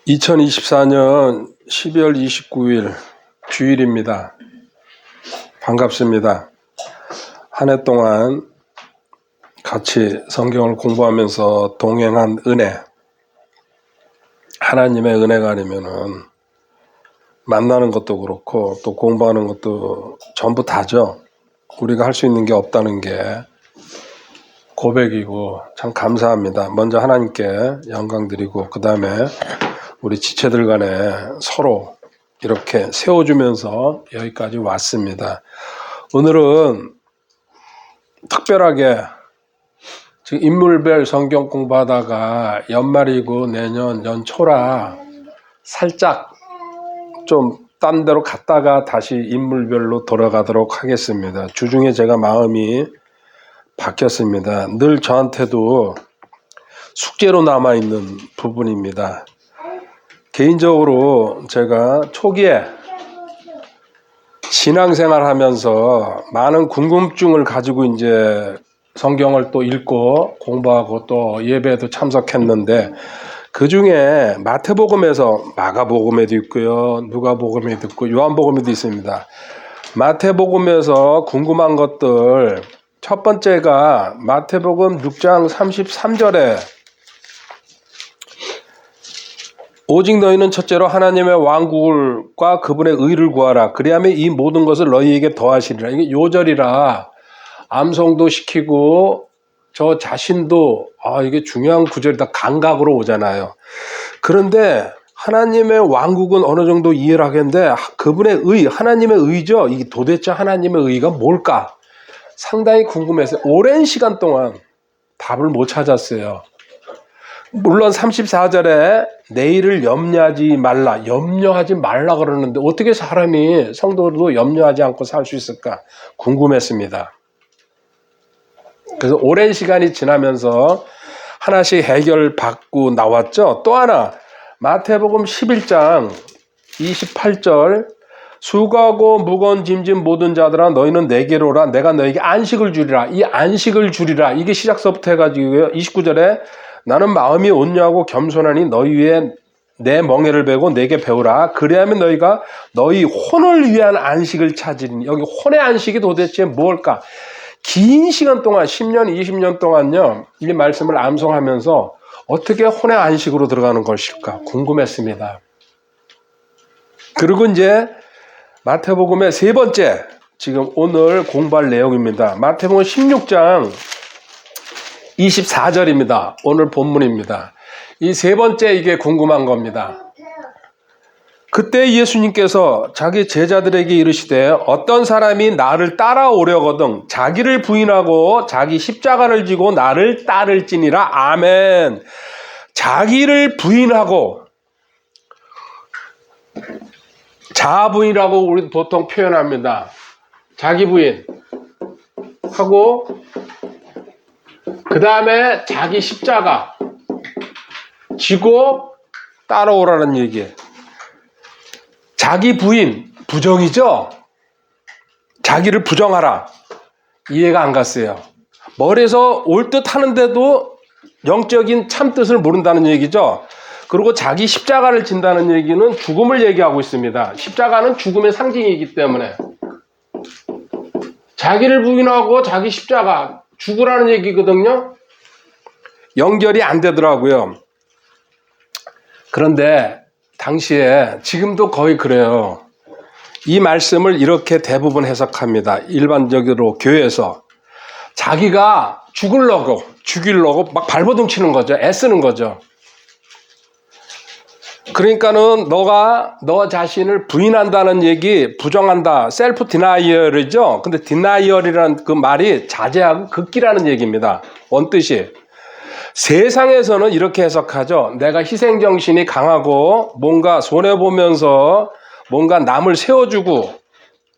2024년 12월 29일 주일입니다. 반갑습니다. 한 해 동안 같이 성경을 공부하면서 동행한 은혜, 하나님의 은혜가 아니면은 만나는 것도 그렇고 또 공부하는 것도 전부 다죠. 우리가 할 수 있는 게 없다는 게 고백이고 참 감사합니다. 먼저 하나님께 영광 드리고 그 다음에 우리 지체들 간에 서로 이렇게 세워주면서 여기까지 왔습니다. 오늘은 특별하게 지금 인물별 성경 공부하다가 연말이고 내년 연초라 살짝 좀 딴 데로 갔다가 다시 인물별로 돌아가도록 하겠습니다. 주중에 제가 마음이 바뀌었습니다. 늘 저한테도 숙제로 남아있는 부분입니다. 개인적으로 제가 초기에 신앙생활 하면서 많은 궁금증을 가지고 이제 성경을 또 읽고 공부하고 또 예배에도 참석했는데 그 중에 마태복음에서 마가복음에도 있고요, 누가복음에도 있고 요한복음에도 있습니다. 마태복음에서 궁금한 것들 첫 번째가 마태복음 6장 33절에 오직 너희는 첫째로 하나님의 왕국과 그분의 의를 구하라. 그리하면 이 모든 것을 너희에게 더하시리라. 이게 요절이라 암송도 시키고 저 자신도 이게 중요한 구절이다 감각으로 오잖아요. 그런데 하나님의 왕국은 어느 정도 이해를 하겠는데 그분의 의, 하나님의 의죠. 이게 도대체 하나님의 의가 뭘까? 상당히 궁금했어요. 오랜 시간 동안 답을 못 찾았어요. 물론 34절에 내일을 염려하지 말라 그러는데 어떻게 사람이 성도도 염려하지 않고 살 수 있을까 궁금했습니다. 그래서 오랜 시간이 지나면서 하나씩 해결받고 나왔죠. 또 하나 마태복음 11장 28절 수고하고 무거운 짐진 모든 자들아 너희는 내게로 오라 내가 너에게 안식을 주리라. 이 안식을 주리라 이게 시작서부터 해가지고요. 29절에 나는 마음이 온유하고 겸손하니 너희 위에 내 멍에를 베고 내게 배우라. 그리하면 너희가 너희 혼을 위한 안식을 찾으리니. 여기 혼의 안식이 도대체 뭘까? 긴 시간 동안 10년, 20년 동안요. 이 말씀을 암송하면서 어떻게 혼의 안식으로 들어가는 것일까 궁금했습니다. 그리고 이제 마태복음의 세 번째 지금 오늘 공부할 내용입니다. 마태복음 16장 24절입니다. 오늘 본문입니다. 이 세 번째 이게 궁금한 겁니다. 그때 예수님께서 자기 제자들에게 이르시되 어떤 사람이 나를 따라오려거든 자기를 부인하고 자기 십자가를 지고 나를 따를지니라. 아멘. 자기를 부인하고 자아부인이라고 우리 보통 표현합니다. 자기 부인 하고 그 다음에 자기 십자가 지고 따라오라는 얘기예요. 자기 부인, 부정이죠? 자기를 부정하라. 이해가 안 갔어요. 머리에서 올 듯 하는데도 영적인 참뜻을 모른다는 얘기죠. 그리고 자기 십자가를 진다는 얘기는 죽음을 얘기하고 있습니다. 십자가는 죽음의 상징이기 때문에 자기를 부인하고 자기 십자가 죽으라는 얘기거든요. 연결이 안 되더라고요. 그런데 당시에 지금도 거의 그래요. 이 말씀을 이렇게 대부분 해석합니다. 일반적으로 교회에서 자기가 죽이려고 막 발버둥 치는 거죠. 애쓰는 거죠. 그러니까는 너 자신을 부인한다는 얘기, 부정한다. 셀프 디나이얼이죠. 근데 디나이얼이라는 그 말이 자제하고 극기라는 얘기입니다. 원뜻이. 세상에서는 이렇게 해석하죠. 내가 희생정신이 강하고 뭔가 손해보면서 뭔가 남을 세워주고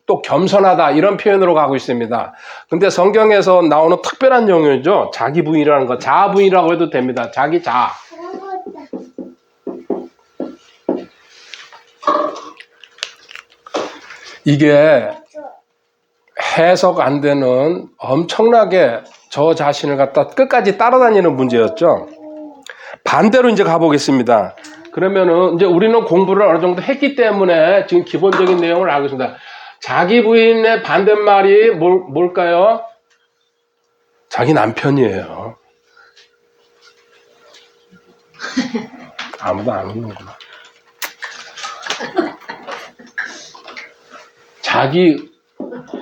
또 겸손하다 이런 표현으로 가고 있습니다. 근데 성경에서 나오는 특별한 용어죠. 자기 부인이라는 거. 자아부인이라고 해도 됩니다. 자기 자아. 이게 해석 안 되는 엄청나게 저 자신을 갖다 끝까지 따라다니는 문제였죠. 반대로 이제 가보겠습니다. 그러면은 이제 우리는 공부를 어느 정도 했기 때문에 지금 기본적인 내용을 알고 있습니다. 자기 부인의 반대말이 뭘까요? 자기 남편이에요. 아무도 안 웃는구나.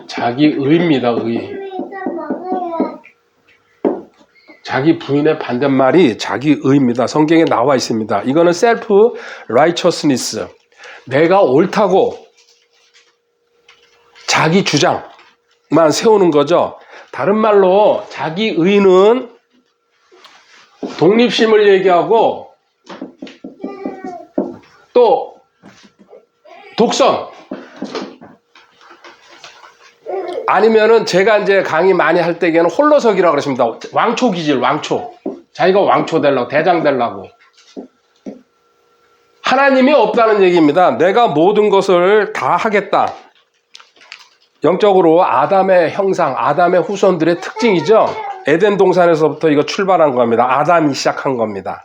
자기의입니다, 의. 자기 부인의 반대말이 자기의입니다. 성경에 나와 있습니다. 이거는 self righteousness. 내가 옳다고 자기 주장만 세우는 거죠. 다른 말로 자기의는 독립심을 얘기하고 또 독선 아니면은 제가 이제 강의 많이 할 때에는 홀로서기라고 그랬습니다. 왕초 기질, 왕초. 자기가 왕초 되려고, 대장 되려고. 하나님이 없다는 얘기입니다. 내가 모든 것을 다 하겠다. 영적으로 아담의 형상, 아담의 후손들의 특징이죠. 에덴 동산에서부터 이거 출발한 겁니다. 아담이 시작한 겁니다.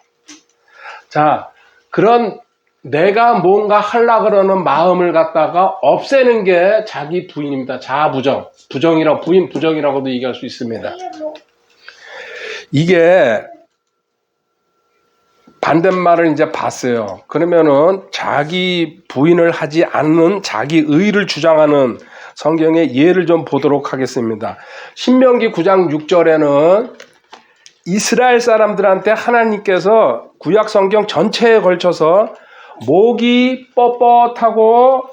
자, 그런 내가 뭔가 하려고 그러는 마음을 갖다가 없애는 게 자기 부인입니다. 자아부정. 부정이라고, 부인 부정이라고도 얘기할 수 있습니다. 이게 반대말을 이제 봤어요. 그러면은 자기 부인을 하지 않는 자기 의를 주장하는 성경의 예를 좀 보도록 하겠습니다. 신명기 9장 6절에는 이스라엘 사람들한테 하나님께서 구약 성경 전체에 걸쳐서 목이 뻣뻣하고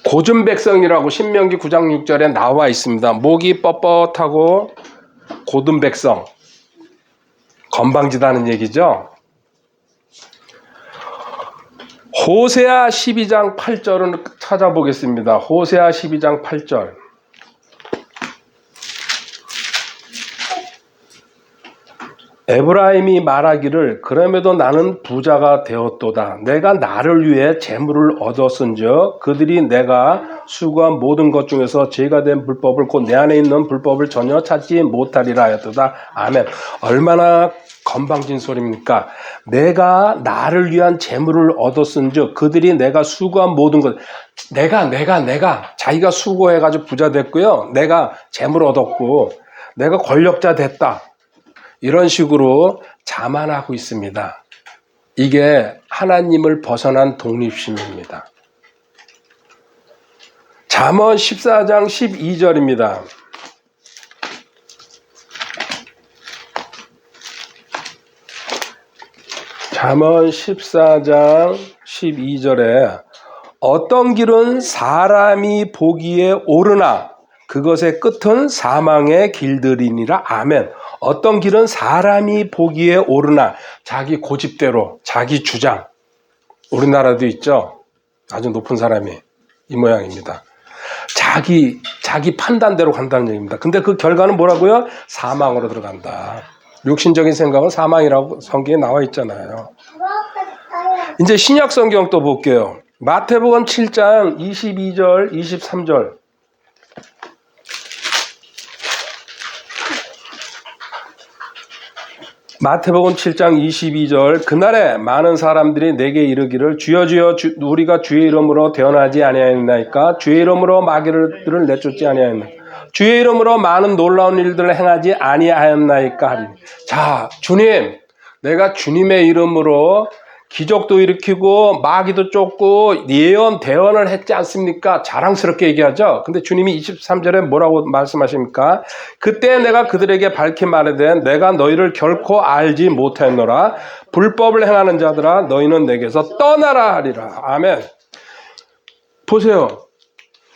고준 백성이라고 신명기 9장 6절에 나와 있습니다. 목이 뻣뻣하고 고든 백성. 건방지다는 얘기죠. 호세아 12장 8절은 찾아보겠습니다. 호세아 12장 8절. 에브라임이 말하기를 그럼에도 나는 부자가 되었도다. 내가 나를 위해 재물을 얻었은즉 그들이 내가 수고한 모든 것 중에서 죄가 된 불법을 곧 내 안에 있는 불법을 전혀 찾지 못하리라 하였도다. 아멘. 얼마나 건방진 소리입니까? 내가 나를 위한 재물을 얻었은즉 그들이 내가 수고한 모든 것 내가 자기가 수고해가지고 부자 됐고요. 내가 재물 얻었고 내가 권력자 됐다. 이런 식으로 자만하고 있습니다. 이게 하나님을 벗어난 독립심입니다. 잠언 14장 12절입니다. 잠언 14장 12절에 어떤 길은 사람이 보기에 오르나 그것의 끝은 사망의 길들이니라. 아멘. 어떤 길은 사람이 보기에 오르나 자기 고집대로 자기 주장. 우리나라도 있죠. 아주 높은 사람이 이 모양입니다. 자기 판단대로 간다는 얘기입니다. 근데 그 결과는 뭐라고요? 사망으로 들어간다. 육신적인 생각은 사망이라고 성경에 나와 있잖아요. 이제 신약 성경 또 볼게요. 마태복음 7장 22절 23절. 마태복음 7장 22절. 그날에 많은 사람들이 내게 이르기를 주여 주여 우리가 주의 이름으로 대언하지 아니하였나이까 주의 이름으로 마귀들을 내쫓지 아니하였나이까 주의 이름으로 많은 놀라운 일들을 행하지 아니하였나이까 하리니. 자, 주님, 내가 주님의 이름으로 기적도 일으키고 마귀도 쫓고 예언, 대언을 했지 않습니까? 자랑스럽게 얘기하죠. 근데 주님이 23절에 뭐라고 말씀하십니까? 그때 내가 그들에게 밝히 말하되 내가 너희를 결코 알지 못했노라. 불법을 행하는 자들아 너희는 내게서 떠나라 하리라. 아멘. 보세요.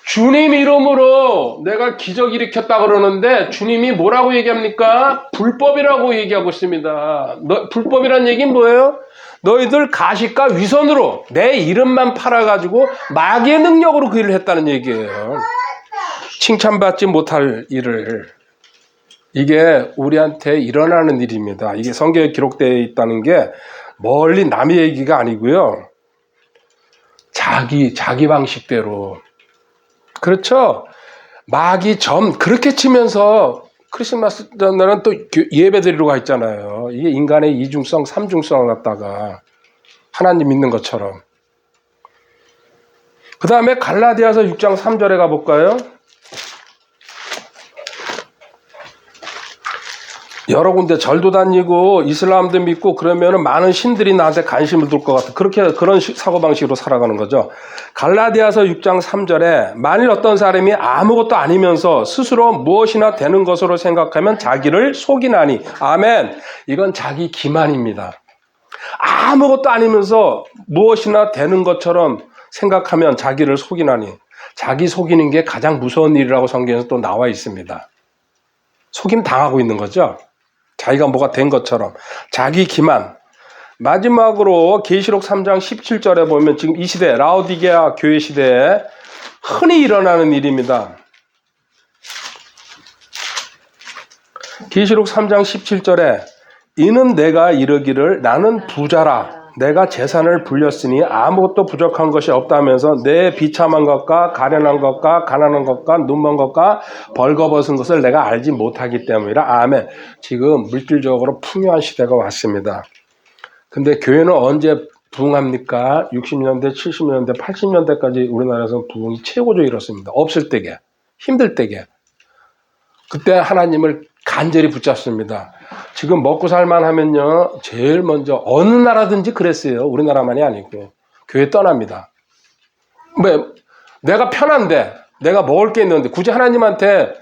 주님 이름으로 내가 기적 일으켰다 그러는데 주님이 뭐라고 얘기합니까? 불법이라고 얘기하고 있습니다. 불법이란 얘기는 뭐예요? 너희들 가식과 위선으로 내 이름만 팔아가지고 마귀의 능력으로 그 일을 했다는 얘기예요. 칭찬받지 못할 일을. 이게 우리한테 일어나는 일입니다. 이게 성경에 기록되어 있다는 게 멀리 남의 얘기가 아니고요. 자기 방식대로. 그렇죠? 마귀 점 그렇게 치면서 크리스마스 날은 또 예배 드리러 가 있잖아요. 이게 인간의 이중성, 삼중성을 갖다가 하나님 믿는 것처럼. 그 다음에 갈라디아서 6장 3절에 가볼까요? 여러 군데 절도 다니고 이슬람도 믿고 그러면은 많은 신들이 나한테 관심을 둘 것 같아. 그런 사고방식으로 살아가는 거죠. 갈라디아서 6장 3절에 만일 어떤 사람이 아무것도 아니면서 스스로 무엇이나 되는 것으로 생각하면 자기를 속이나니. 아멘. 이건 자기 기만입니다. 아무것도 아니면서 무엇이나 되는 것처럼 생각하면 자기를 속이나니. 자기 속이는 게 가장 무서운 일이라고 성경에서 또 나와 있습니다. 속임 당하고 있는 거죠. 자기가 뭐가 된 것처럼. 자기 기만. 마지막으로 계시록 3장 17절에 보면 지금 이 시대 라오디게아 교회 시대에 흔히 일어나는 일입니다. 계시록 3장 17절에 이는 내가 이르기를 나는 부자라 내가 재산을 불렸으니 아무것도 부족한 것이 없다면서 내 비참한 것과 가련한 것과 가난한 것과 눈먼 것과 벌거벗은 것을 내가 알지 못하기 때문이라. 아멘. 지금 물질적으로 풍요한 시대가 왔습니다. 근데 교회는 언제 부흥합니까? 60년대, 70년대, 80년대까지 우리나라에서 부흥이 최고조에 이뤘습니다. 없을 때게, 힘들 때게. 그때 하나님을 간절히 붙잡습니다. 지금 먹고 살만 하면요, 제일 먼저 어느 나라든지 그랬어요. 우리나라만이 아니고. 교회 떠납니다. 왜? 내가 편한데, 내가 먹을 게 있는데 굳이 하나님한테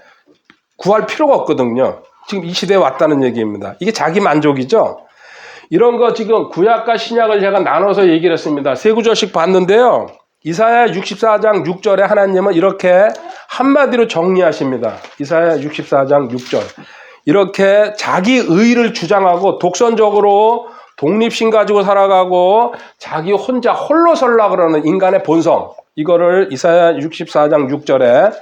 구할 필요가 없거든요. 지금 이 시대에 왔다는 얘기입니다. 이게 자기 만족이죠. 이런 거 지금 구약과 신약을 제가 나눠서 얘기를 했습니다. 세 구절씩 봤는데요. 이사야 64장 6절에 하나님은 이렇게 한마디로 정리하십니다. 이사야 64장 6절. 이렇게 자기 의를 주장하고 독선적으로 독립심 가지고 살아가고 자기 혼자 홀로 설라 그러는 인간의 본성. 이거를 이사야 64장 6절에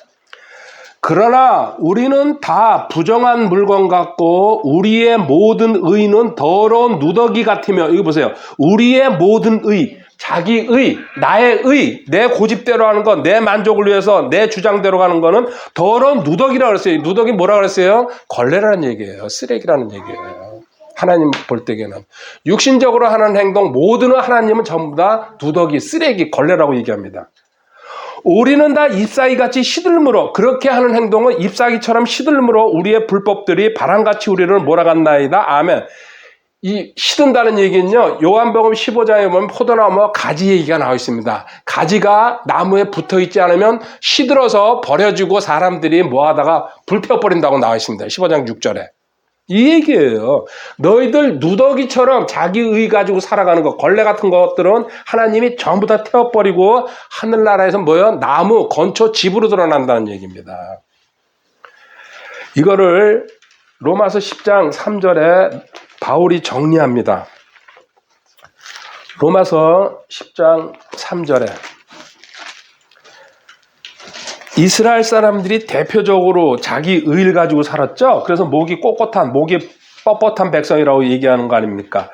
그러나 우리는 다 부정한 물건 같고 우리의 모든 의는 더러운 누더기 같으며. 이거 보세요. 우리의 모든 의, 자기 의, 나의 의, 내 고집대로 하는 것, 내 만족을 위해서 내 주장대로 가는 거는 더러운 누더기라고 그랬어요. 누더기 뭐라고 그랬어요? 걸레라는 얘기예요. 쓰레기라는 얘기예요. 하나님 볼 때에는. 육신적으로 하는 행동 모두는 하나님은 전부 다 누더기, 쓰레기, 걸레라고 얘기합니다. 우리는 다 잎사귀같이 시들므로, 그렇게 하는 행동은 잎사귀처럼 시들므로 우리의 불법들이 바람같이 우리를 몰아갔나이다. 아멘. 이 시든다는 얘기는요, 요한복음 15장에 보면 포도나무와 가지 얘기가 나와 있습니다. 가지가 나무에 붙어 있지 않으면 시들어서 버려지고 사람들이 뭐하다가 불 펴버린다고 나와 있습니다. 15장 6절에. 이 얘기예요. 너희들 누더기처럼 자기 의 가지고 살아가는 것, 걸레 같은 것들은 하나님이 전부 다 태워버리고 하늘나라에서 뭐요? 나무, 건초, 집으로 드러난다는 얘기입니다. 이거를 로마서 10장 3절에 바울이 정리합니다. 로마서 10장 3절에 이스라엘 사람들이 대표적으로 자기 의를 가지고 살았죠. 그래서 목이 꼿꼿한, 목이 뻣뻣한 백성이라고 얘기하는 거 아닙니까?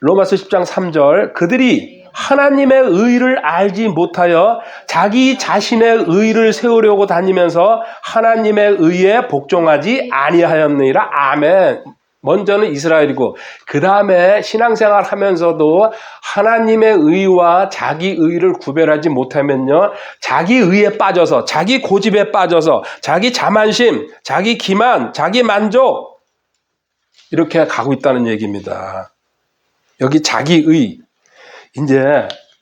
로마서 10장 3절 그들이 하나님의 의를 알지 못하여 자기 자신의 의를 세우려고 다니면서 하나님의 의에 복종하지 아니하였느니라. 아멘. 먼저는 이스라엘이고 그 다음에 신앙생활 하면서도 하나님의 의와 자기 의를 구별하지 못하면요, 자기 의에 빠져서, 자기 고집에 빠져서, 자기 자만심, 자기 기만, 자기 만족 이렇게 가고 있다는 얘기입니다. 여기 자기 의, 이제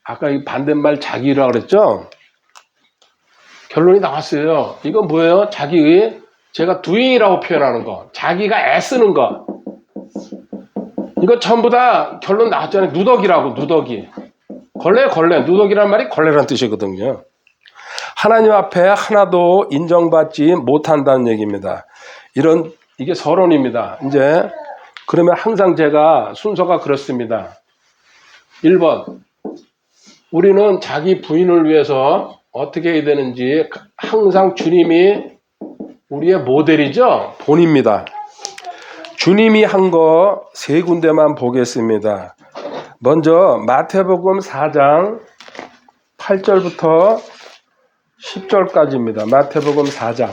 아까 이 반대말 자기라고 그랬죠? 결론이 나왔어요. 이건 뭐예요? 자기 의, 제가 doing이라고 표현하는 거, 자기가 애쓰는 거, 이거 전부 다 결론 나왔잖아요. 누더기라고, 누더기. 걸레, 누더기라는 말이 걸레라는 뜻이거든요. 하나님 앞에 하나도 인정받지 못한다는 얘기입니다. 이게 서론입니다. 이제, 그러면 항상 제가 순서가 그렇습니다. 1번, 우리는 자기 부인을 위해서 어떻게 해야 되는지 항상 주님이 우리의 모델이죠? 본입니다. 주님이 한 거 세 군데만 보겠습니다. 먼저 마태복음 4장 8절부터 10절까지입니다. 마태복음 4장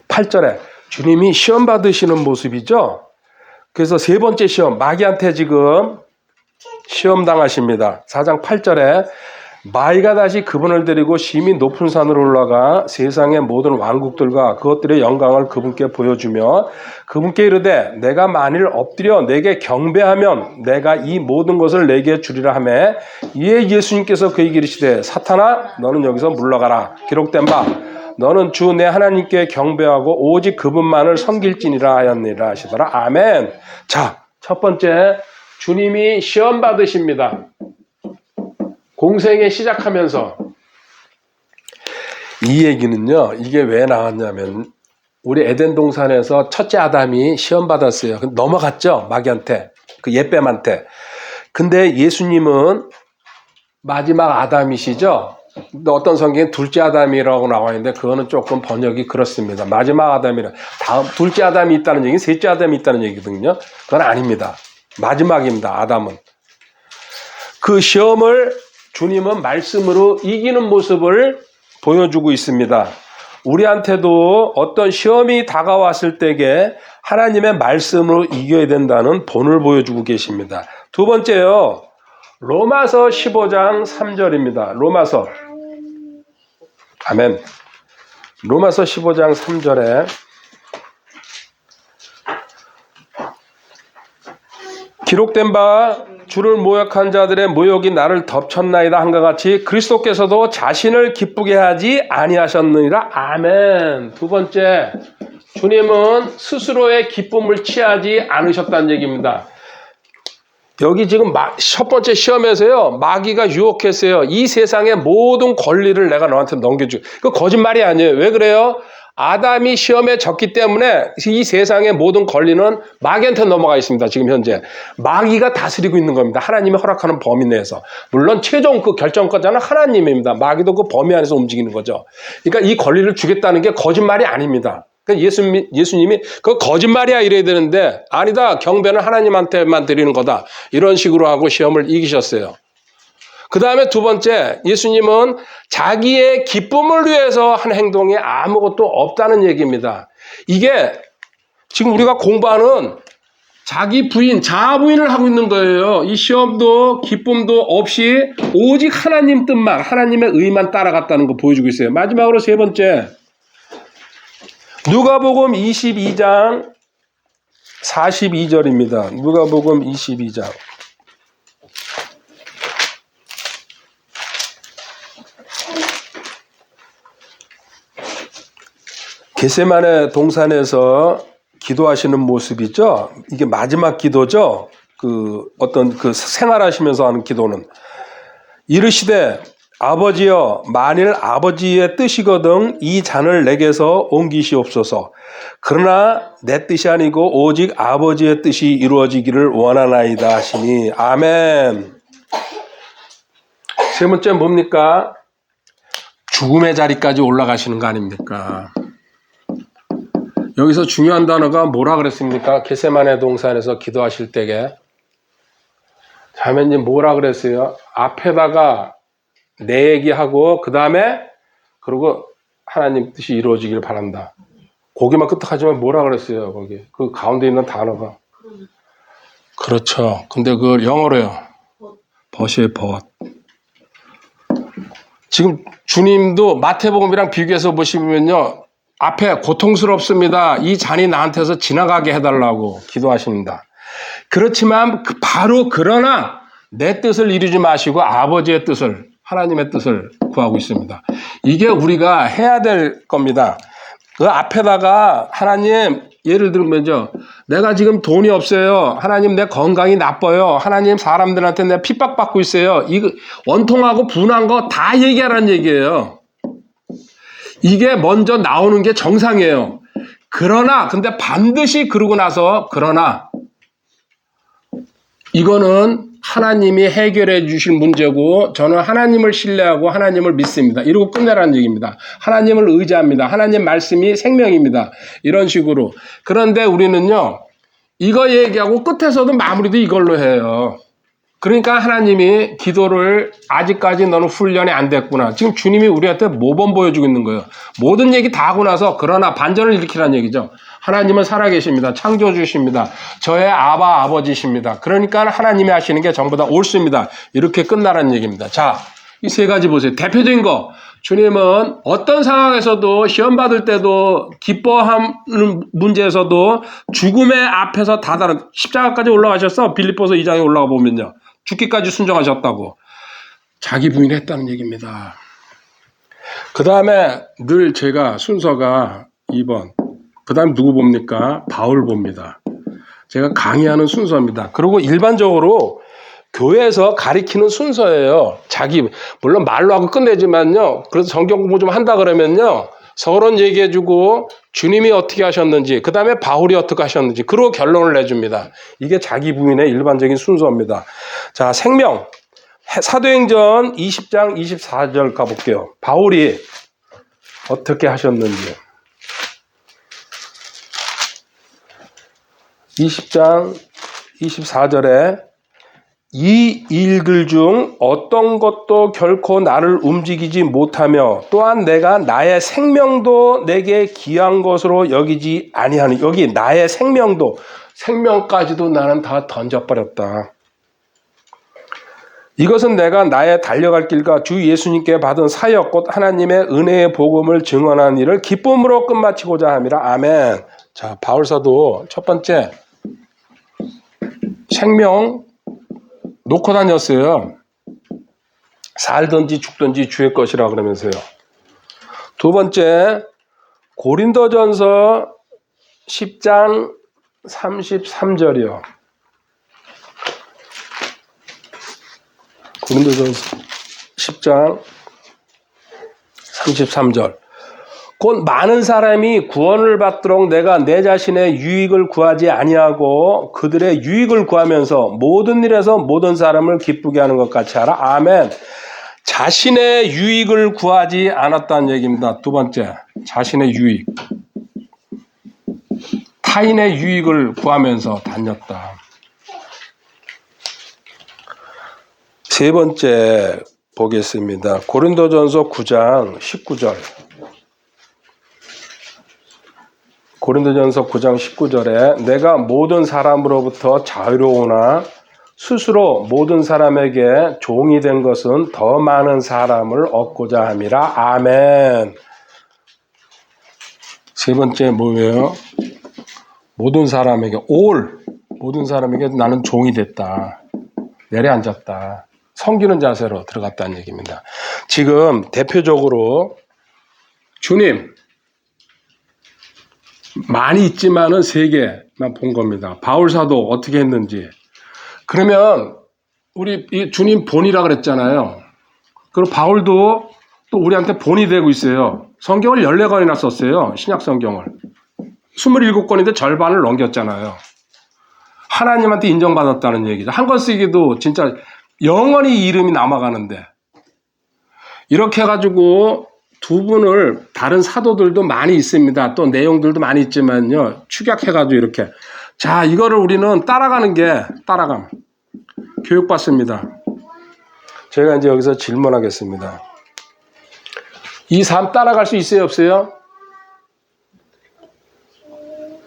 8절에 주님이 시험 받으시는 모습이죠. 그래서 세 번째 시험, 마귀한테 지금 시험 당하십니다. 4장 8절에 마귀가 다시 그분을 데리고 심히 높은 산으로 올라가 세상의 모든 왕국들과 그것들의 영광을 그분께 보여주며 그분께 이르되 내가 만일 엎드려 내게 경배하면 내가 이 모든 것을 내게 주리라 하매 이에 예수님께서 그에게 이르시되 사탄아 너는 여기서 물러가라. 기록된 바 너는 주 내 하나님께 경배하고 오직 그분만을 섬길지니라 하였느니라 하시더라. 아멘. 자, 첫 번째 주님이 시험 받으십니다. 공생에 시작하면서 이 얘기는요. 이게 왜 나왔냐면 우리 에덴 동산에서 첫째 아담이 시험 받았어요. 넘어갔죠. 마귀한테. 그 옛뱀한테. 근데 예수님은 마지막 아담이시죠. 근데 어떤 성경에 둘째 아담이라고 나와 있는데 그거는 조금 번역이 그렇습니다. 마지막 아담이라 다음 둘째 아담이 있다는 얘기는 셋째 아담이 있다는 얘기거든요. 그건 아닙니다. 마지막입니다. 아담은. 그 시험을 주님은 말씀으로 이기는 모습을 보여주고 있습니다. 우리한테도 어떤 시험이 다가왔을 때에 하나님의 말씀으로 이겨야 된다는 본을 보여주고 계십니다. 두 번째요. 로마서 15장 3절입니다. 로마서. 아멘. 로마서 15장 3절에 기록된 바 주를 모욕한 자들의 모욕이 나를 덮쳤나이다 한것 같이 그리스도께서도 자신을 기쁘게 하지 아니하셨느니라. 아멘. 두 번째, 주님은 스스로의 기쁨을 취하지 않으셨다는 얘기입니다. 여기 지금 첫 번째 시험에서요, 마귀가 유혹했어요. 이 세상의 모든 권리를 내가 너한테 넘겨주고. 그 거짓말이 아니에요. 왜 그래요? 아담이 시험에 졌기 때문에 이 세상의 모든 권리는 마귀한테 넘어가 있습니다. 지금 현재. 마귀가 다스리고 있는 겁니다. 하나님이 허락하는 범위 내에서. 물론 최종 그 결정권자는 하나님입니다. 마귀도 그 범위 안에서 움직이는 거죠. 그러니까 이 권리를 주겠다는 게 거짓말이 아닙니다. 그러니까 예수님이 그 거짓말이야 이래야 되는데 아니다. 경배는 하나님한테만 드리는 거다. 이런 식으로 하고 시험을 이기셨어요. 그 다음에 두 번째, 예수님은 자기의 기쁨을 위해서 한 행동이 아무것도 없다는 얘기입니다. 이게 지금 우리가 공부하는 자기 부인, 자아 부인을 하고 있는 거예요. 이 시험도 기쁨도 없이 오직 하나님 뜻만, 하나님의 의만 따라갔다는 거 보여주고 있어요. 마지막으로 세 번째, 누가복음 22장 42절입니다. 누가복음 22장. 겟세마네 동산에서 기도하시는 모습이죠. 이게 마지막 기도죠. 어떤 생활하시면서 하는 기도는 이르시되 아버지여 만일 아버지의 뜻이거든 이 잔을 내게서 옮기시옵소서. 그러나 내 뜻이 아니고 오직 아버지의 뜻이 이루어지기를 원하나이다 하시니. 아멘. 세 번째 뭡니까? 죽음의 자리까지 올라가시는 거 아닙니까? 여기서 중요한 단어가 뭐라 그랬습니까? 겟세마네 동산에서 기도하실 때에 자매님 뭐라 그랬어요? 앞에다가 내 얘기하고 그 다음에 그리고 하나님 뜻이 이루어지길 바란다. 거기만 끄떡하지만 뭐라 그랬어요? 거기 그 가운데 있는 단어가 그렇죠. 근데 그걸 영어로요. 벗이에요. 벗. 지금 주님도 마태복음이랑 비교해서 보시면요. 앞에 고통스럽습니다. 이 잔이 나한테서 지나가게 해달라고 기도하십니다. 그렇지만 바로 그러나 내 뜻을 이루지 마시고 아버지의 뜻을 하나님의 뜻을 구하고 있습니다. 이게 우리가 해야 될 겁니다. 그 앞에다가 하나님 예를 들면요. 내가 지금 돈이 없어요. 하나님 내 건강이 나빠요. 하나님 사람들한테 내가 핍박받고 있어요. 이거 원통하고 분한 거 다 얘기하라는 얘기예요. 이게 먼저 나오는 게 정상이에요. 그러나 근데 반드시 그러고 나서 그러나 이거는 하나님이 해결해 주실 문제고 저는 하나님을 신뢰하고 하나님을 믿습니다. 이러고 끝내라는 얘기입니다. 하나님을 의지합니다. 하나님 말씀이 생명입니다. 이런 식으로. 그런데 우리는요. 이거 얘기하고 끝에서도 마무리도 이걸로 해요. 그러니까 하나님이 기도를 아직까지 너는 훈련이 안 됐구나. 지금 주님이 우리한테 모범 보여주고 있는 거예요. 모든 얘기 다 하고 나서 그러나 반전을 일으키라는 얘기죠. 하나님은 살아계십니다. 창조주십니다. 저의 아버지십니다. 그러니까 하나님이 하시는 게 전부 다 옳습니다. 이렇게 끝나라는 얘기입니다. 자, 이 세 가지 보세요. 대표적인 거. 주님은 어떤 상황에서도 시험 받을 때도 기뻐하는 문제에서도 죽음의 앞에서 다다른 십자가까지 올라가셨어. 빌립보서 2장에 올라가 보면요. 죽기까지 순종하셨다고. 자기 부인했다는 얘기입니다. 그 다음에 늘 제가 순서가 2번. 그 다음에 누구 봅니까? 바울 봅니다. 제가 강의하는 순서입니다. 그리고 일반적으로 교회에서 가리키는 순서예요. 물론 말로 하고 끝내지만요. 그래서 성경 공부 좀 한다 그러면요. 서론 얘기해주고 주님이 어떻게 하셨는지, 그 다음에 바울이 어떻게 하셨는지, 그리고 결론을 내줍니다. 이게 자기 부인의 일반적인 순서입니다. 자, 생명. 사도행전 20장 24절 가볼게요. 바울이 어떻게 하셨는지. 20장 24절에 이 일들 중 어떤 것도 결코 나를 움직이지 못하며 또한 내가 나의 생명도 내게 귀한 것으로 여기지 아니하니. 여기 나의 생명까지도 나는 다 던져버렸다. 이것은 내가 나의 달려갈 길과 주 예수님께 받은 사역 곧 하나님의 은혜의 복음을 증언하는 일을 기쁨으로 끝마치고자 함이라. 아멘. 자, 바울사도 첫 번째 생명 놓고 다녔어요. 살든지 죽든지 주의 것이라 그러면서요. 두 번째, 고린도전서 10장 33절이요. 고린도전서 10장 33절. 곧 많은 사람이 구원을 받도록 내가 내 자신의 유익을 구하지 아니하고 그들의 유익을 구하면서 모든 일에서 모든 사람을 기쁘게 하는 것 같이 하라. 아멘. 자신의 유익을 구하지 않았다는 얘기입니다. 두 번째, 자신의 유익. 타인의 유익을 구하면서 다녔다. 세 번째 보겠습니다. 고린도전서 9장 19절. 고린도전서 9장 19절에 내가 모든 사람으로부터 자유로우나 스스로 모든 사람에게 종이 된 것은 더 많은 사람을 얻고자 함이라. 아멘. 세 번째 뭐예요? 모든 사람에게 모든 사람에게 나는 종이 됐다. 내려앉았다. 섬기는 자세로 들어갔다는 얘기입니다. 지금 대표적으로 주님 많이 있지만은 세 개만 본 겁니다. 바울사도 어떻게 했는지. 그러면 우리 주님 본이라 그랬잖아요. 그리고 바울도 또 우리한테 본이 되고 있어요. 성경을 14권이나 썼어요. 신약 성경을. 27권인데 절반을 넘겼잖아요. 하나님한테 인정받았다는 얘기죠. 한 권 쓰기도 진짜 영원히 이름이 남아가는데. 이렇게 해가지고 두 분을 다른 사도들도 많이 있습니다. 또 내용들도 많이 있지만요. 축약해가지고 이렇게. 자, 이거를 우리는 따라가는 게 따라감. 교육받습니다. 제가 이제 여기서 질문하겠습니다. 이 삶 따라갈 수 있어요, 없어요?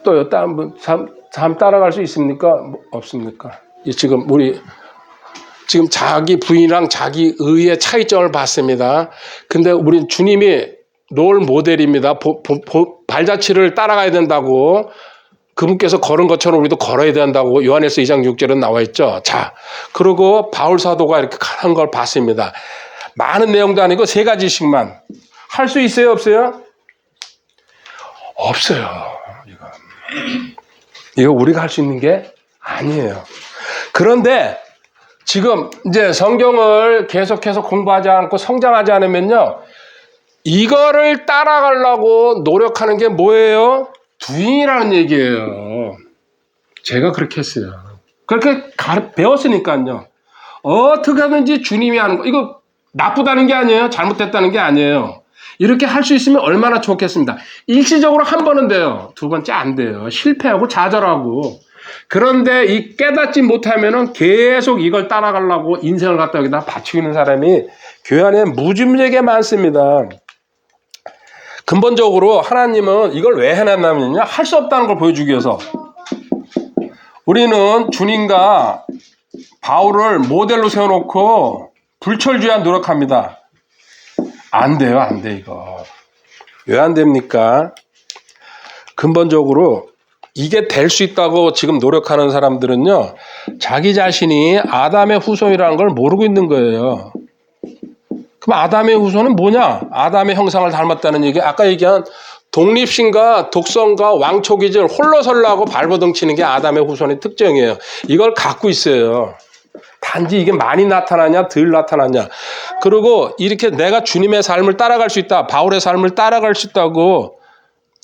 또요, 다른 분, 삶 따라갈 수 있습니까? 없습니까? 지금 자기 부인이랑 자기 의의 차이점을 봤습니다. 근데 우리 주님이 롤 모델입니다. 발자취를 따라가야 된다고 그분께서 걸은 것처럼 우리도 걸어야 된다고 요한일서 2장 6절에 나와 있죠. 자, 그리고 바울 사도가 이렇게 한 걸 봤습니다. 많은 내용도 아니고 세 가지씩만 할 수 있어요, 없어요? 없어요. 이거 우리가 할 수 있는 게 아니에요. 그런데 지금 이제 성경을 계속해서 공부하지 않고 성장하지 않으면요. 이거를 따라가려고 노력하는 게 뭐예요? 부인이라는 얘기예요. 제가 그렇게 했어요. 그렇게 배웠으니까요. 어떻게 하든지 주님이 하는 거. 이거 나쁘다는 게 아니에요. 잘못됐다는 게 아니에요. 이렇게 할 수 있으면 얼마나 좋겠습니다. 일시적으로 한 번은 돼요. 두 번째 안 돼요. 실패하고 좌절하고. 그런데 이 깨닫지 못하면은 계속 이걸 따라가려고 인생을 갖다 여기다 바치고 있는 사람이 교회 안에 무지무지하게 많습니다. 근본적으로 하나님은 이걸 왜 해놨냐면요, 할 수 없다는 걸 보여주기 위해서. 우리는 주님과 바울을 모델로 세워놓고 불철주야 노력합니다. 안 돼요, 안 돼, 이거. 왜 안 됩니까? 근본적으로 이게 될 수 있다고 지금 노력하는 사람들은요, 자기 자신이 아담의 후손이라는 걸 모르고 있는 거예요. 그럼 아담의 후손은 뭐냐? 아담의 형상을 닮았다는 얘기. 아까 얘기한 독립심과 독성과 왕초기질 홀로 설라고 발버둥 치는 게 아담의 후손의 특징이에요. 이걸 갖고 있어요. 단지 이게 많이 나타나냐 덜 나타나냐. 그리고 이렇게 내가 주님의 삶을 따라갈 수 있다, 바울의 삶을 따라갈 수 있다고,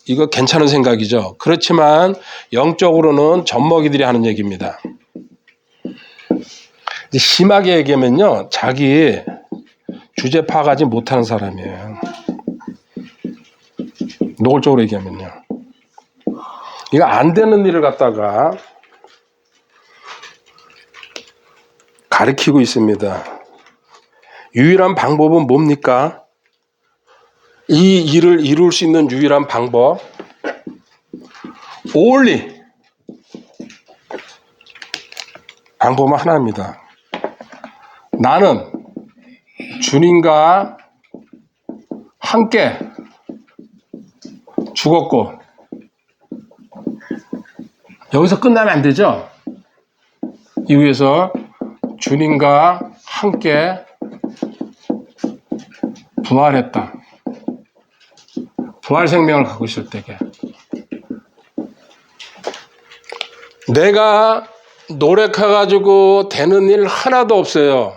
이거 괜찮은 생각이죠. 그렇지만 영적으로는 젖먹이들이 하는 얘기입니다. 심하게 얘기하면요, 자기 주제 파악하지 못하는 사람이에요. 노골적으로 얘기하면요, 이거 안 되는 일을 갖다가 가르치고 있습니다. 유일한 방법은 뭡니까? 이 일을 이룰 수 있는 유일한 방법, only 방법은 하나입니다. 나는 주님과 함께 죽었고, 여기서 끝나면 안 되죠? 이후에서 주님과 함께 부활했다. 부활 생명을 갖고 있을 때게. 내가 노력해가지고 되는 일 하나도 없어요.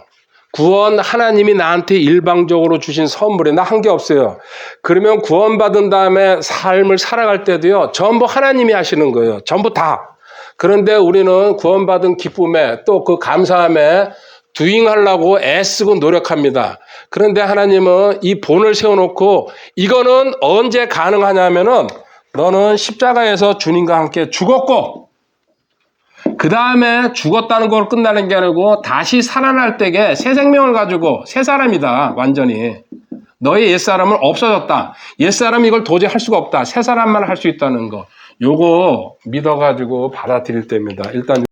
구원 하나님이 나한테 일방적으로 주신 선물에 나 한 게 없어요. 그러면 구원받은 다음에 삶을 살아갈 때도요, 전부 하나님이 하시는 거예요. 전부 다. 그런데 우리는 구원받은 기쁨에 또 그 감사함에 두잉하려고 애쓰고 노력합니다. 그런데 하나님은 이 본을 세워놓고 이거는 언제 가능하냐면은 너는 십자가에서 주님과 함께 죽었고, 그 다음에 죽었다는 걸 끝나는 게 아니고 다시 살아날 때에 새 생명을 가지고 새 사람이다. 완전히 너의 옛사람은 없어졌다. 옛사람이 이걸 도저히 할 수가 없다. 새 사람만 할 수 있다는 거, 요거 믿어가지고 받아들일 때입니다. 일단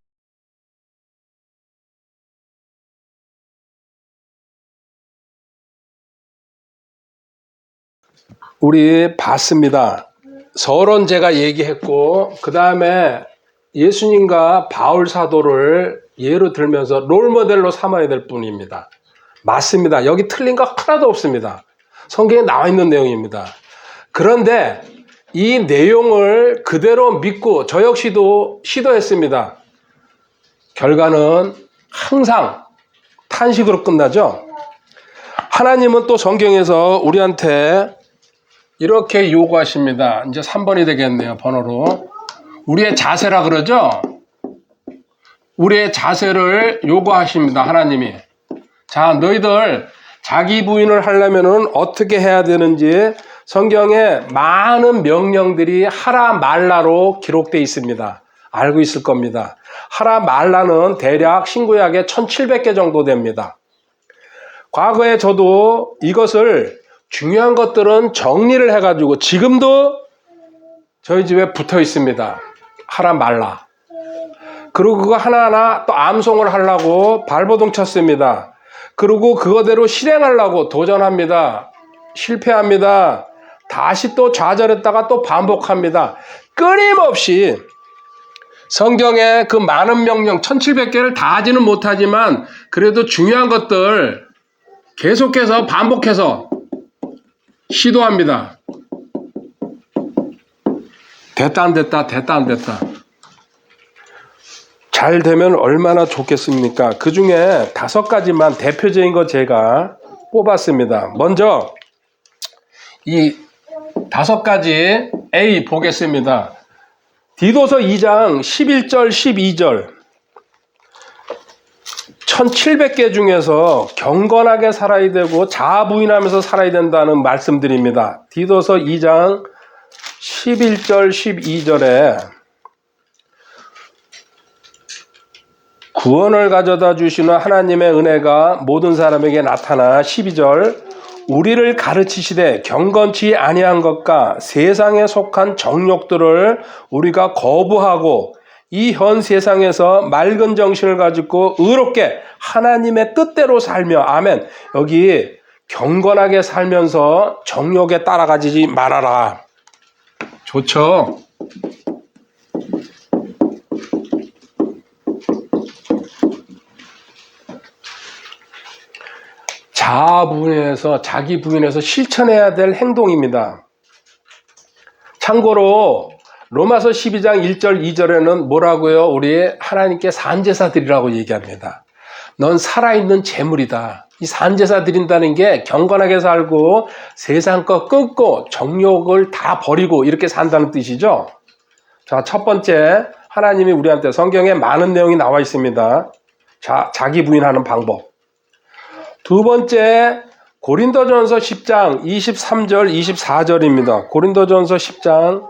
우리 봤습니다. 서론 제가 얘기했고, 그 다음에 예수님과 바울 사도를 예로 들면서 롤모델로 삼아야 될 뿐입니다. 맞습니다. 여기 틀린 거 하나도 없습니다. 성경에 나와 있는 내용입니다. 그런데 이 내용을 그대로 믿고 저 역시도 시도했습니다. 결과는 항상 탄식으로 끝나죠. 하나님은 또 성경에서 우리한테 이렇게 요구하십니다. 이제 3번이 되겠네요, 번호로. 우리의 자세라 그러죠? 우리의 자세를 요구하십니다, 하나님이. 자, 너희들 자기 부인을 하려면은 어떻게 해야 되는지 성경에 많은 명령들이 하라 말라로 기록되어 있습니다. 알고 있을 겁니다. 하라 말라는 대략 신구약에 1700개 정도 됩니다. 과거에 저도 이것을 중요한 것들은 정리를 해가지고 지금도 저희 집에 붙어 있습니다. 하라 말라. 그리고 그거 하나하나 또 암송을 하려고 발버둥 쳤습니다. 그리고 그거대로 실행하려고 도전합니다. 실패합니다. 다시 또 좌절했다가 또 반복합니다. 끊임없이 성경의 그 많은 명령 1700개를 다 하지는 못하지만 그래도 중요한 것들 계속해서 반복해서 시도합니다. 됐다 안 됐다, 됐다 안 됐다. 잘 되면 얼마나 좋겠습니까? 그 중에 5가지만 대표적인 거 제가 뽑았습니다. 먼저 이 5가지 A 보겠습니다. 디도서 2장 11절 12절 1700개 중에서 경건하게 살아야 되고 자아 부인하면서 살아야 된다는 말씀드립니다. 디도서 2장 11절 12절에 구원을 가져다 주시는 하나님의 은혜가 모든 사람에게 나타나 12절 우리를 가르치시되 경건치 아니한 것과 세상에 속한 정욕들을 우리가 거부하고 이 현 세상에서 맑은 정신을 가지고 의롭게 하나님의 뜻대로 살며 아멘. 여기 경건하게 살면서 정욕에 따라가지 말아라. 좋죠? 자기 부인에서 실천해야 될 행동입니다. 참고로 로마서 12장 1절 2절에는 뭐라고요? 우리 하나님께 산제사 드리라고 얘기합니다. 넌 살아있는 재물이다. 이 산제사 드린다는 게 경건하게 살고 세상 거 끊고 정욕을 다 버리고 이렇게 산다는 뜻이죠. 자, 첫 번째 하나님이 우리한테 성경에 많은 내용이 나와 있습니다. 자기 부인하는 방법. 두 번째 고린도전서 10장 23절 24절입니다. 고린도전서 10장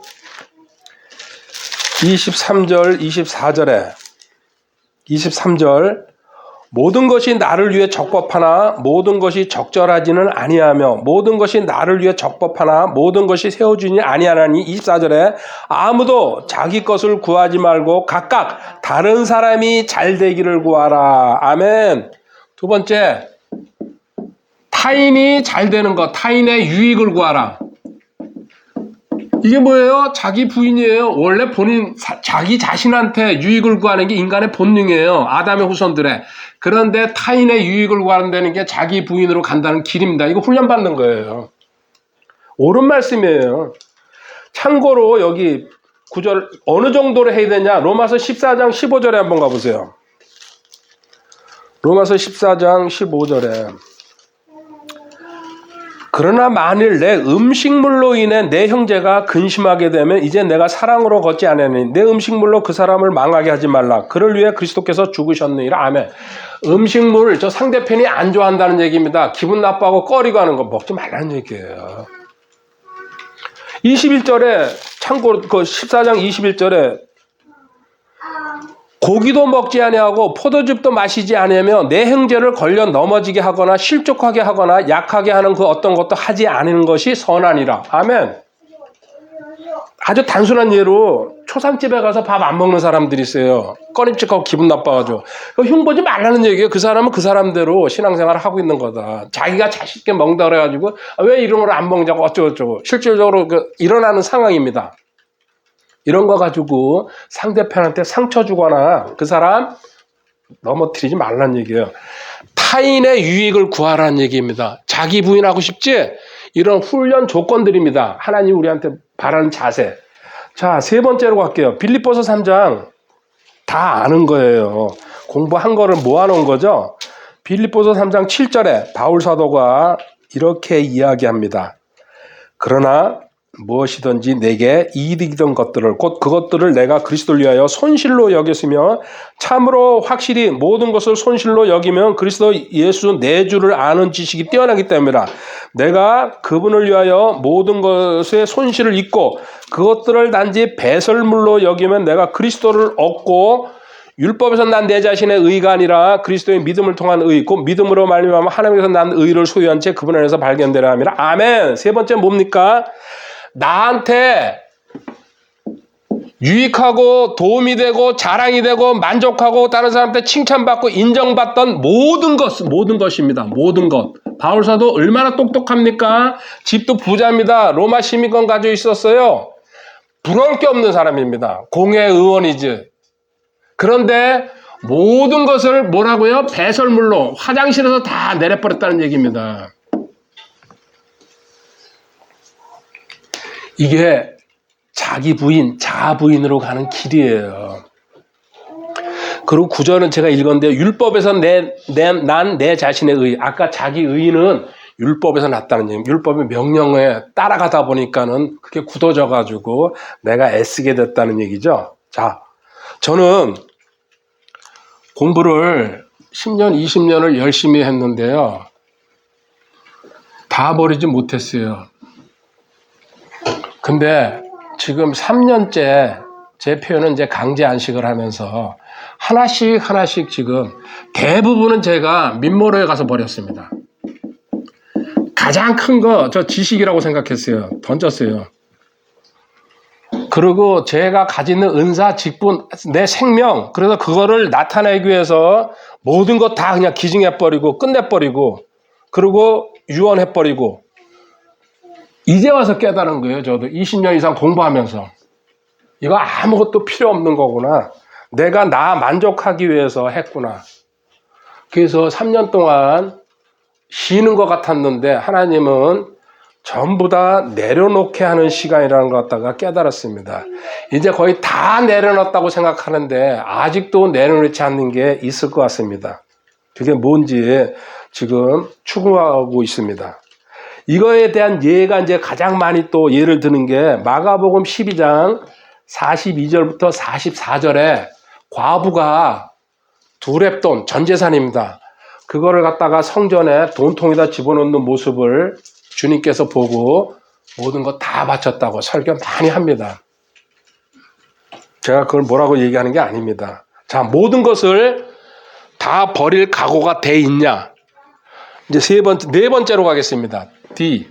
23절 24절에 23절 모든 것이 나를 위해 적법하나 모든 것이 적절하지는 아니하며 모든 것이 나를 위해 적법하나 모든 것이 세워주니 아니하나니 24절에 아무도 자기 것을 구하지 말고 각각 다른 사람이 잘 되기를 구하라. 아멘. 두 번째 타인이 잘 되는 것, 타인의 유익을 구하라. 이게 뭐예요? 자기 부인이에요. 원래 자기 자신한테 유익을 구하는 게 인간의 본능이에요. 아담의 후손들의. 그런데 타인의 유익을 구한다는 게 자기 부인으로 간다는 길입니다. 이거 훈련받는 거예요. 옳은 말씀이에요. 참고로 여기 구절 어느 정도로 해야 되냐? 로마서 14장 15절에 한번 가보세요. 로마서 14장 15절에 그러나 만일 내 음식물로 인해 내 형제가 근심하게 되면 이제 내가 사랑으로 걷지 않으니 내 음식물로 그 사람을 망하게 하지 말라. 그를 위해 그리스도께서 죽으셨느니라. 아멘. 음식물 저 상대편이 안 좋아한다는 얘기입니다. 기분 나빠하고 꺼리고 하는 거 먹지 말라는 얘기예요. 21절에 참고로 그 14장 21절에 고기도 먹지 아니하고 포도즙도 마시지 아니하며 내 형제를 걸려 넘어지게 하거나 실족하게 하거나 약하게 하는 그 어떤 것도 하지 않는 것이 선하니라. 아멘. 아주 단순한 예로 초상집에 가서 밥 안 먹는 사람들이 있어요. 꺼림칙하고 기분 나빠가지고. 흉보지 말라는 얘기예요. 그 사람은 그 사람대로 신앙생활을 하고 있는 거다. 자기가 자식 있게 먹는다 그래가지고 왜 이런 걸 안 먹냐고 어쩌고저쩌고. 실질적으로 일어나는 상황입니다. 이런 거 가지고 상대편한테 상처 주거나 그 사람 넘어뜨리지 말라는 얘기예요. 타인의 유익을 구하라는 얘기입니다. 자기 부인하고 싶지? 이런 훈련 조건들입니다. 하나님 우리한테 바라는 자세. 자, 세 번째로 갈게요. 빌립보서 3장 다 아는 거예요. 공부한 거를 모아놓은 거죠. 빌립보서 3장 7절에 바울 사도가 이렇게 이야기합니다. 그러나 무엇이든지 내게 이득이던 것들을 곧 그것들을 내가 그리스도를 위하여 손실로 여겼으며 참으로 확실히 모든 것을 손실로 여기면 그리스도 예수 내 주를 아는 지식이 뛰어나기 때문이라. 내가 그분을 위하여 모든 것의 손실을 잊고 그것들을 단지 배설물로 여기면 내가 그리스도를 얻고 율법에서 난 내 자신의 의가 아니라 그리스도의 믿음을 통한 의, 곧 믿음으로 말미암아 하나님께서 난 의를 소유한 채 그분 안에서 발견되려 함이라. 아멘. 세 번째 뭡니까? 나한테 유익하고 도움이 되고 자랑이 되고 만족하고 다른 사람한테 칭찬받고 인정받던 모든 것입니다. 모든 것. 바울 사도 얼마나 똑똑합니까? 집도 부자입니다. 로마 시민권 가지고 있었어요. 부러울 게 없는 사람입니다. 공회 의원이지. 그런데 모든 것을 뭐라고요? 배설물로 화장실에서 다 내려버렸다는 얘기입니다. 이게 자기 부인, 자아 부인으로 가는 길이에요. 그리고 구절은 제가 읽었는데 율법에서 난 내 자신의 의. 아까 자기 의는 율법에서 났다는 얘기. 율법의 명령에 따라가다 보니까는 그게 굳어져 가지고 내가 애쓰게 됐다는 얘기죠. 자, 저는 공부를 10년, 20년을 열심히 했는데요. 다 버리지 못했어요. 근데 지금 3년째 제 표현은 이제 강제 안식을 하면서 하나씩 지금 대부분은 제가 민모로에 가서 버렸습니다. 가장 큰 거 저 지식이라고 생각했어요. 던졌어요. 그리고 제가 가지는 은사, 직분, 내 생명, 그래서 그거를 나타내기 위해서 모든 것 다 그냥 기증해버리고 끝내버리고 그리고 유언해버리고 이제 와서 깨달은 거예요. 저도 20년 이상 공부하면서 이거 아무것도 필요 없는 거구나. 내가 나 만족하기 위해서 했구나. 그래서 3년 동안 쉬는 것 같았는데 하나님은 전부 다 내려놓게 하는 시간이라는 것 갖다가 깨달았습니다. 이제 거의 다 내려놨다고 생각하는데 아직도 내려놓지 않는 게 있을 것 같습니다. 그게 뭔지 지금 추구하고 있습니다. 이거에 대한 예가 이제 가장 많이 또 예를 드는 게 마가복음 12장 42절부터 44절에 과부가 두 렙돈 전 재산입니다. 그거를 갖다가 성전에 돈통에다 집어넣는 모습을 주님께서 보고 모든 거 다 바쳤다고 설교 많이 합니다. 제가 그걸 뭐라고 얘기하는 게 아닙니다. 자, 모든 것을 다 버릴 각오가 돼 있냐? 이제 네 번째로 가겠습니다. D.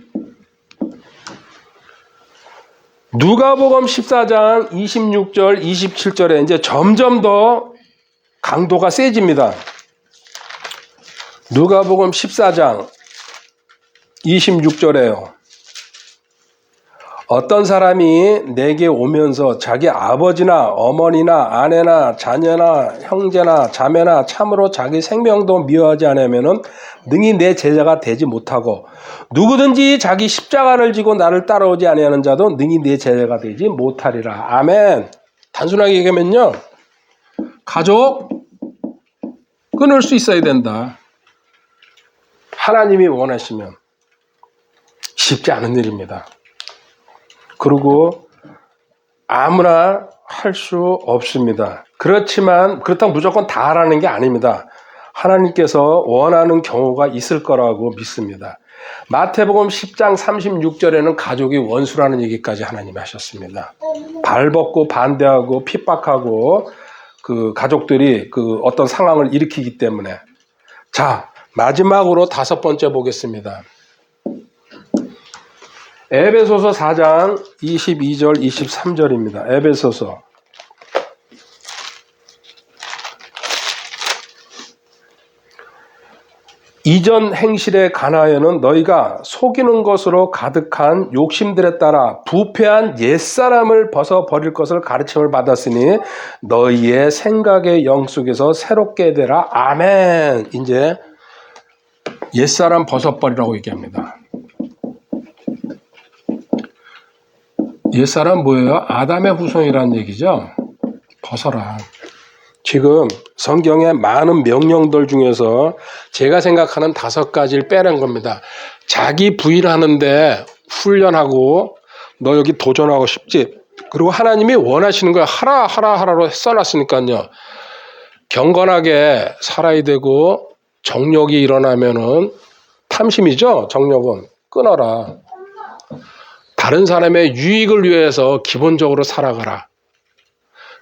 누가복음 14장 26절, 27절에 이제 점점 더 강도가 세집니다. 누가복음 14장 26절에요. 어떤 사람이 내게 오면서 자기 아버지나 어머니나 아내나 자녀나 형제나 자매나 참으로 자기 생명도 미워하지 않으면은 능히 내 제자가 되지 못하고 누구든지 자기 십자가를 지고 나를 따라오지 아니하는 자도 능히 내 제자가 되지 못하리라. 아멘. 단순하게 얘기하면요. 가족 끊을 수 있어야 된다. 하나님이 원하시면 쉽지 않은 일입니다. 그리고 아무나 할 수 없습니다. 그렇다고 무조건 다 하라는 게 아닙니다. 하나님께서 원하는 경우가 있을 거라고 믿습니다. 마태복음 10장 36절에는 가족이 원수라는 얘기까지 하나님이 하셨습니다. 발벗고 반대하고 핍박하고 그 가족들이 그 어떤 상황을 일으키기 때문에. 자, 마지막으로 5번째 보겠습니다. 에베소서 4장 22절 23절입니다. 에베소서. 이전 행실에 관하여는 너희가 속이는 것으로 가득한 욕심들에 따라 부패한 옛사람을 벗어버릴 것을 가르침을 받았으니 너희의 생각의 영 속에서 새롭게 되라. 아멘. 이제 옛사람 벗어버리라고 얘기합니다. 옛사람 뭐예요? 아담의 후손이라는 얘기죠. 벗어라. 지금 성경의 많은 명령들 중에서 제가 생각하는 5가지를 빼낸 겁니다. 자기 부인하는데 훈련하고 너 여기 도전하고 싶지? 그리고 하나님이 원하시는 걸 하라로 써놨으니까요. 경건하게 살아야 되고 정욕이 일어나면은 탐심이죠. 정욕은 끊어라. 다른 사람의 유익을 위해서 기본적으로 살아가라.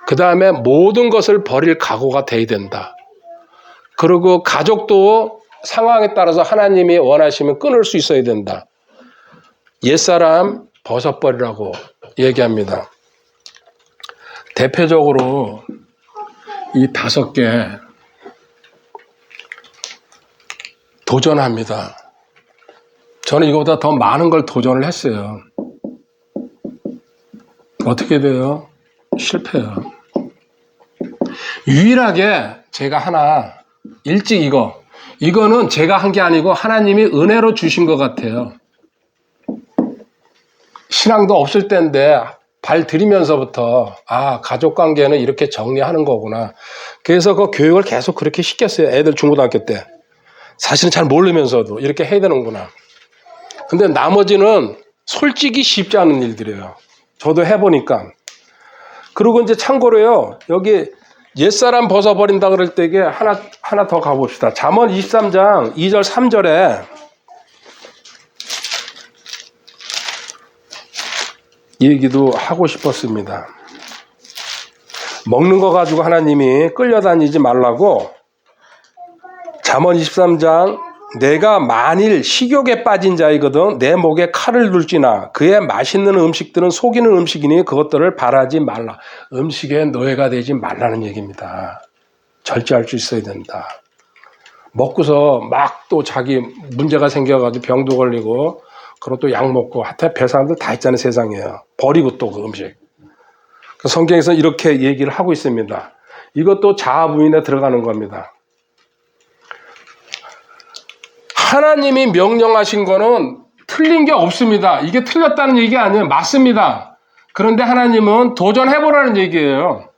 그 다음에 모든 것을 버릴 각오가 돼야 된다. 그리고 가족도 상황에 따라서 하나님이 원하시면 끊을 수 있어야 된다. 옛사람 벗어버리라고 얘기합니다. 대표적으로 이 5개 도전합니다. 저는 이거보다 더 많은 걸 도전을 했어요. 어떻게 돼요? 실패해요. 유일하게 제가 하나 일찍 이거는 제가 한 게 아니고 하나님이 은혜로 주신 것 같아요. 신앙도 없을 때인데 발 들이면서부터 가족관계는 이렇게 정리하는 거구나. 그래서 그 교육을 계속 그렇게 시켰어요. 애들 중고등학교 때. 사실은 잘 모르면서도 이렇게 해야 되는구나. 근데 나머지는 솔직히 쉽지 않은 일들이에요. 저도 해보니까. 그리고 이제 참고로요. 여기 옛사람 벗어버린다 그럴 때 이게 하나 더 가봅시다. 잠언 23장 2절 3절에 얘기도 하고 싶었습니다. 먹는 거 가지고 하나님이 끌려다니지 말라고 잠언 23장 내가 만일 식욕에 빠진 자이거든 내 목에 칼을 둘지나 그의 맛있는 음식들은 속이는 음식이니 그것들을 바라지 말라. 음식에 노예가 되지 말라는 얘기입니다. 절제할 수 있어야 된다. 먹고서 막 또 자기 문제가 생겨가지고 병도 걸리고 그리고 또 약 먹고 하여튼 별 사람들 다 있잖아요. 세상에요. 버리고 또 그 음식. 성경에서 이렇게 얘기를 하고 있습니다. 이것도 자아부인에 들어가는 겁니다. 하나님이 명령하신 거는 틀린 게 없습니다. 이게 틀렸다는 얘기 아니에요. 맞습니다. 그런데 하나님은 도전해보라는 얘기예요.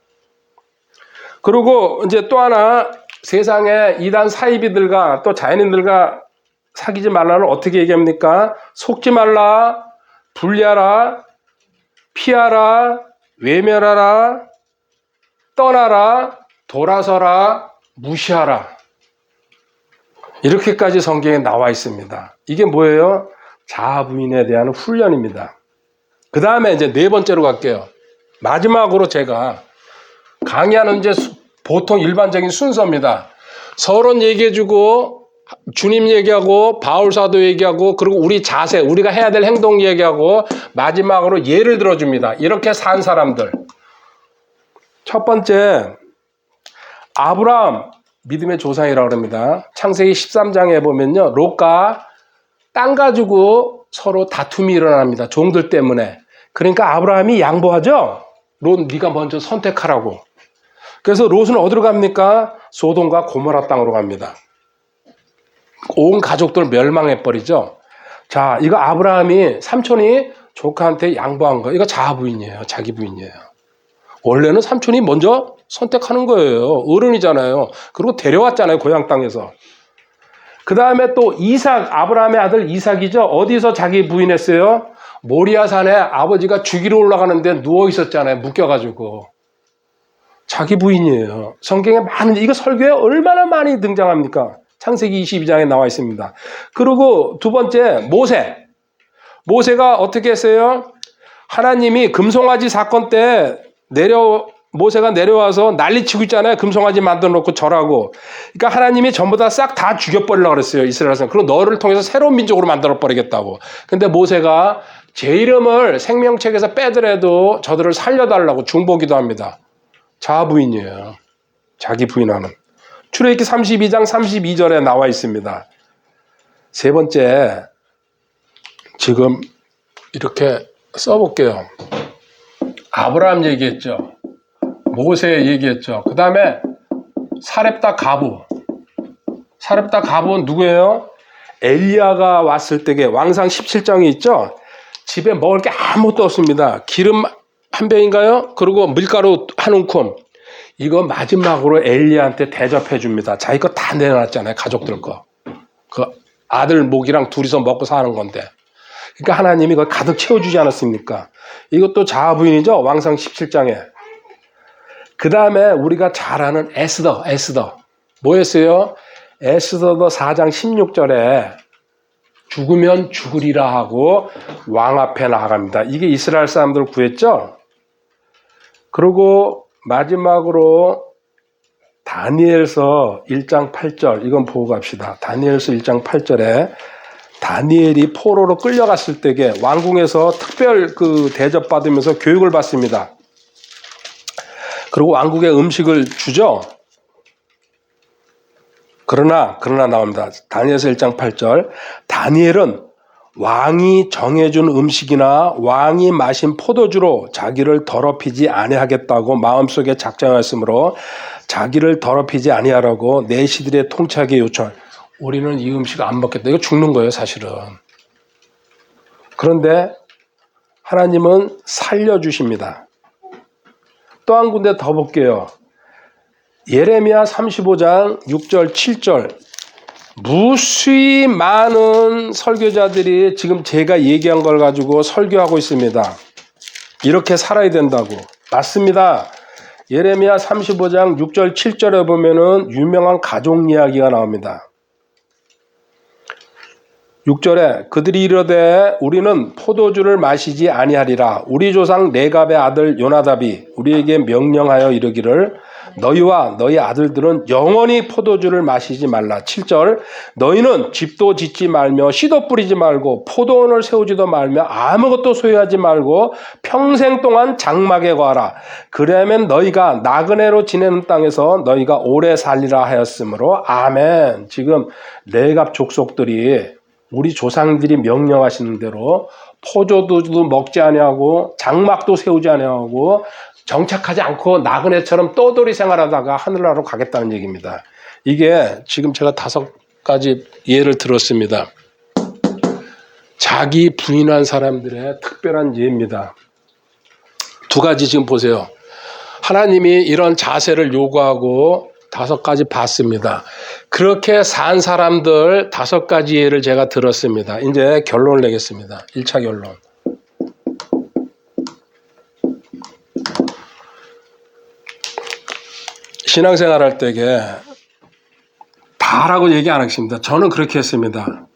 그리고 이제 또 하나 세상에 이단 사이비들과 또 자연인들과 사귀지 말라는 어떻게 얘기합니까? 속지 말라, 분리하라, 피하라, 외면하라, 떠나라, 돌아서라, 무시하라. 이렇게까지 성경에 나와 있습니다. 이게 뭐예요? 자아부인에 대한 훈련입니다. 그 다음에 이제 네 번째로 갈게요. 마지막으로 제가 강의하는 이제 보통 일반적인 순서입니다. 서론 얘기해주고 주님 얘기하고 바울사도 얘기하고 그리고 우리 자세, 우리가 해야 될 행동 얘기하고 마지막으로 예를 들어줍니다. 이렇게 산 사람들. 첫 번째 아브라함 믿음의 조상이라고 합니다. 창세기 13장에 보면요. 롯과 땅 가지고 서로 다툼이 일어납니다. 종들 때문에. 그러니까 아브라함이 양보하죠. 롯 네가 먼저 선택하라고. 그래서 롯은 어디로 갑니까? 소돔과 고모라 땅으로 갑니다. 온 가족들 멸망해버리죠. 자, 이거 아브라함이 삼촌이 조카한테 양보한 거. 이거 자아부인이에요. 자기 부인이에요. 원래는 삼촌이 먼저 선택하는 거예요. 어른이잖아요. 그리고 데려왔잖아요. 고향 땅에서. 그 다음에 또 이삭, 아브라함의 아들 이삭이죠. 어디서 자기 부인했어요? 모리아산에 아버지가 죽이러 올라가는데 누워 있었잖아요. 묶여가지고. 자기 부인이에요. 성경에 많은, 이거 설교에 얼마나 많이 등장합니까? 창세기 22장에 나와 있습니다. 그리고 두 번째, 모세. 모세가 어떻게 했어요? 하나님이 금송아지 사건 때 모세가 내려와서 난리치고 있잖아요. 금송아지 만들어 놓고 절하고. 그러니까 하나님이 전부 다 싹 다 죽여버리려고 그랬어요. 이스라엘 사람. 그리고 너를 통해서 새로운 민족으로 만들어 버리겠다고. 근데 모세가 제 이름을 생명책에서 빼더라도 저들을 살려달라고 중보기도 합니다. 자아부인이에요. 자기 부인하는. 출애굽기 32장 32절에 나와 있습니다. 세 번째, 지금 이렇게 써볼게요. 아브라함 얘기했죠. 모세 얘기했죠. 그 다음에 사렙다 가부. 사렙다 가부는 누구예요? 엘리야가 왔을 때에 왕상 17장이 있죠. 집에 먹을 게 아무것도 없습니다. 기름 한 병인가요? 그리고 밀가루 한 움큼. 이거 마지막으로 엘리야한테 대접해 줍니다. 자기 거 다 내놔놨잖아요. 가족들 거. 그 아들 목이랑 둘이서 먹고 사는 건데. 그러니까 하나님이 그걸 가득 채워주지 않았습니까? 이것도 자아부인이죠. 왕상 17장에. 그 다음에 우리가 잘 아는 에스더. 뭐였어요? 에스더도 4장 16절에 죽으면 죽으리라 하고 왕 앞에 나아갑니다. 이게 이스라엘 사람들 구했죠? 그리고 마지막으로 다니엘서 1장 8절 이건 보고 갑시다. 다니엘서 1장 8절에 다니엘이 포로로 끌려갔을 때에 왕궁에서 특별 대접받으면서 교육을 받습니다. 그리고 왕국에 음식을 주죠. 그러나 나옵니다. 다니엘서 1장 8절 다니엘은 왕이 정해준 음식이나 왕이 마신 포도주로 자기를 더럽히지 아니하겠다고 마음속에 작정하였으므로 자기를 더럽히지 아니하라고 내시들의 통치하게 요청. 우리는 이 음식을 안 먹겠다. 이거 죽는 거예요, 사실은. 그런데 하나님은 살려주십니다. 또 한 군데 더 볼게요. 예레미야 35장 6절, 7절. 무수히 많은 설교자들이 지금 제가 얘기한 걸 가지고 설교하고 있습니다. 이렇게 살아야 된다고. 맞습니다. 예레미야 35장 6절, 7절에 보면은 유명한 가족 이야기가 나옵니다. 6절에 그들이 이르되 우리는 포도주를 마시지 아니하리라. 우리 조상 레갑의 아들 요나답이 우리에게 명령하여 이르기를 너희와 너희 아들들은 영원히 포도주를 마시지 말라. 7절 너희는 집도 짓지 말며 씨도 뿌리지 말고 포도원을 세우지도 말며 아무것도 소유하지 말고 평생 동안 장막에 거하라. 그러면 너희가 나그네로 지내는 땅에서 너희가 오래 살리라 하였으므로 아멘. 지금 레갑 족속들이 우리 조상들이 명령하시는 대로 포도주도 먹지 아니하고 장막도 세우지 아니하고 정착하지 않고 나그네처럼 떠돌이 생활하다가 하늘나라로 가겠다는 얘기입니다. 이게 지금 제가 5가지 예를 들었습니다. 자기 부인한 사람들의 특별한 예입니다. 2가지 지금 보세요. 하나님이 이런 자세를 요구하고 5가지 봤습니다. 그렇게 산 사람들 5가지 예를 제가 들었습니다. 이제 결론을 내겠습니다. 1차 결론. 신앙생활 할 때에 다라고 얘기 안 하겠습니다. 저는 그렇게 했습니다.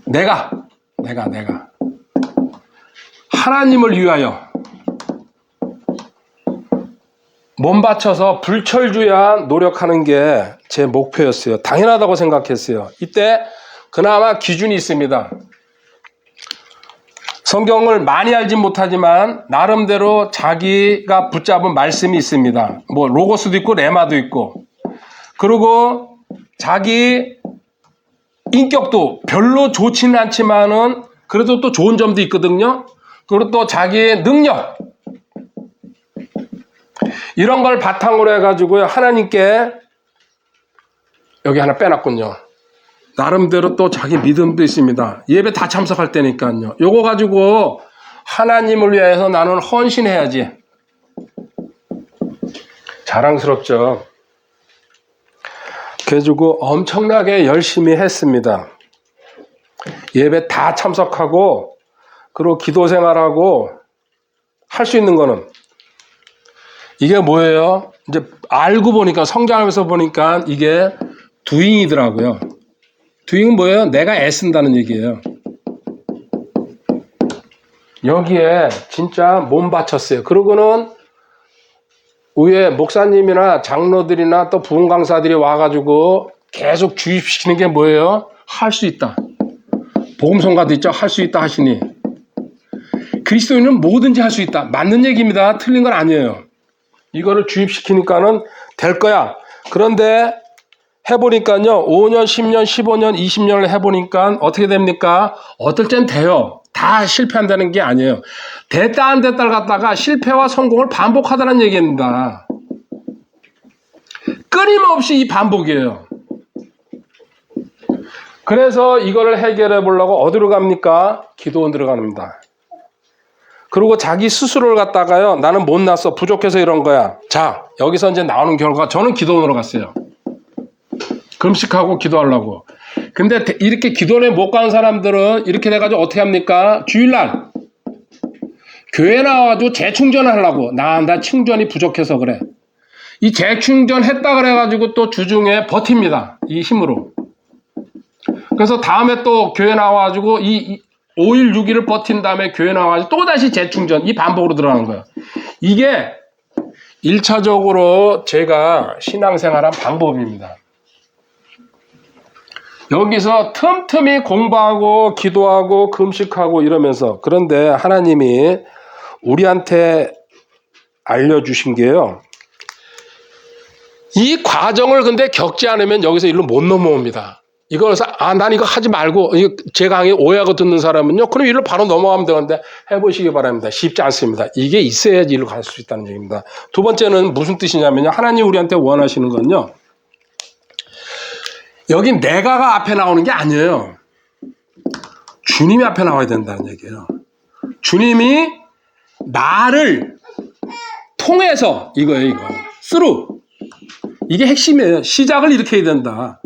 내가 하나님을 위하여 몸 바쳐서 불철주야 노력하는 게 제 목표였어요. 당연하다고 생각했어요. 이때 그나마 기준이 있습니다. 성경을 많이 알진 못하지만 나름대로 자기가 붙잡은 말씀이 있습니다. 뭐 로고스도 있고 레마도 있고, 그리고 자기 인격도 별로 좋지는 않지만은 그래도 또 좋은 점도 있거든요. 그리고 또 자기의 능력, 이런 걸 바탕으로 해가지고요, 하나님께 여기 하나 빼놨군요. 나름대로 또 자기 믿음도 있습니다. 예배 다 참석할 때니까요. 요거 가지고 하나님을 위해서 나는 헌신해야지. 자랑스럽죠. 그래가지고 엄청나게 열심히 했습니다. 예배 다 참석하고, 그리고 기도 생활하고, 할 수 있는 거는 이게 뭐예요? 이제 알고 보니까, 성장하면서 보니까 이게 doing이더라고요. doing은 뭐예요? 내가 애쓴다는 얘기예요. 여기에 진짜 몸 바쳤어요. 그러고는 위에 목사님이나 장로들이나 또 부흥 강사들이 와가지고 계속 주입시키는 게 뭐예요? 할 수 있다. 복음성가도 있죠. 할 수 있다 하시니. 그리스도인은 뭐든지 할 수 있다. 맞는 얘기입니다. 틀린 건 아니에요. 이거를 주입시키니까는 될 거야. 그런데 해보니까요, 5년, 10년, 15년, 20년을 해보니까 어떻게 됩니까? 어떨 땐 돼요. 다 실패한다는 게 아니에요. 됐다 안 됐다를 갖다가 실패와 성공을 반복하다는 얘기입니다. 끊임없이 이 반복이에요. 그래서 이거를 해결해 보려고 어디로 갑니까? 기도원 들어갑니다. 그리고 자기 스스로를 갖다가요, 나는 못났어, 부족해서 이런 거야. 자, 여기서 이제 나오는 결과, 저는 기도원으로 갔어요. 금식하고 기도하려고. 근데 이렇게 기도원에 못 가는 사람들은 이렇게 돼가지고 어떻게 합니까? 주일날 교회 나와가지고 재충전을 하려고. 나 충전이 부족해서 그래. 이 재충전 했다 그래가지고 또 주중에 버팁니다. 이 힘으로. 그래서 다음에 또 교회 나와가지고 이 5일, 6일을 버틴 다음에 교회 나와가지고 또다시 재충전, 이 반복으로 들어가는 거예요. 이게 1차적으로 제가 신앙생활한 방법입니다. 여기서 틈틈이 공부하고 기도하고 금식하고 이러면서, 그런데 하나님이 우리한테 알려주신 게요, 이 과정을 근데 겪지 않으면 여기서 일로 못 넘어옵니다. 이거서 난 이거 하지 말고, 제 강의 오해하고 듣는 사람은요, 그럼 일로 바로 넘어가면 되는데 해보시기 바랍니다. 쉽지 않습니다. 이게 있어야지 일로 갈 수 있다는 얘기입니다. 2번째는 무슨 뜻이냐면요, 하나님 우리한테 원하시는 건요, 여기 내가가 앞에 나오는 게 아니에요. 주님이 앞에 나와야 된다는 얘기예요. 주님이 나를 통해서, 이거예요, 이거. through. 이게 핵심이에요. 시작을 이렇게 해야 된다.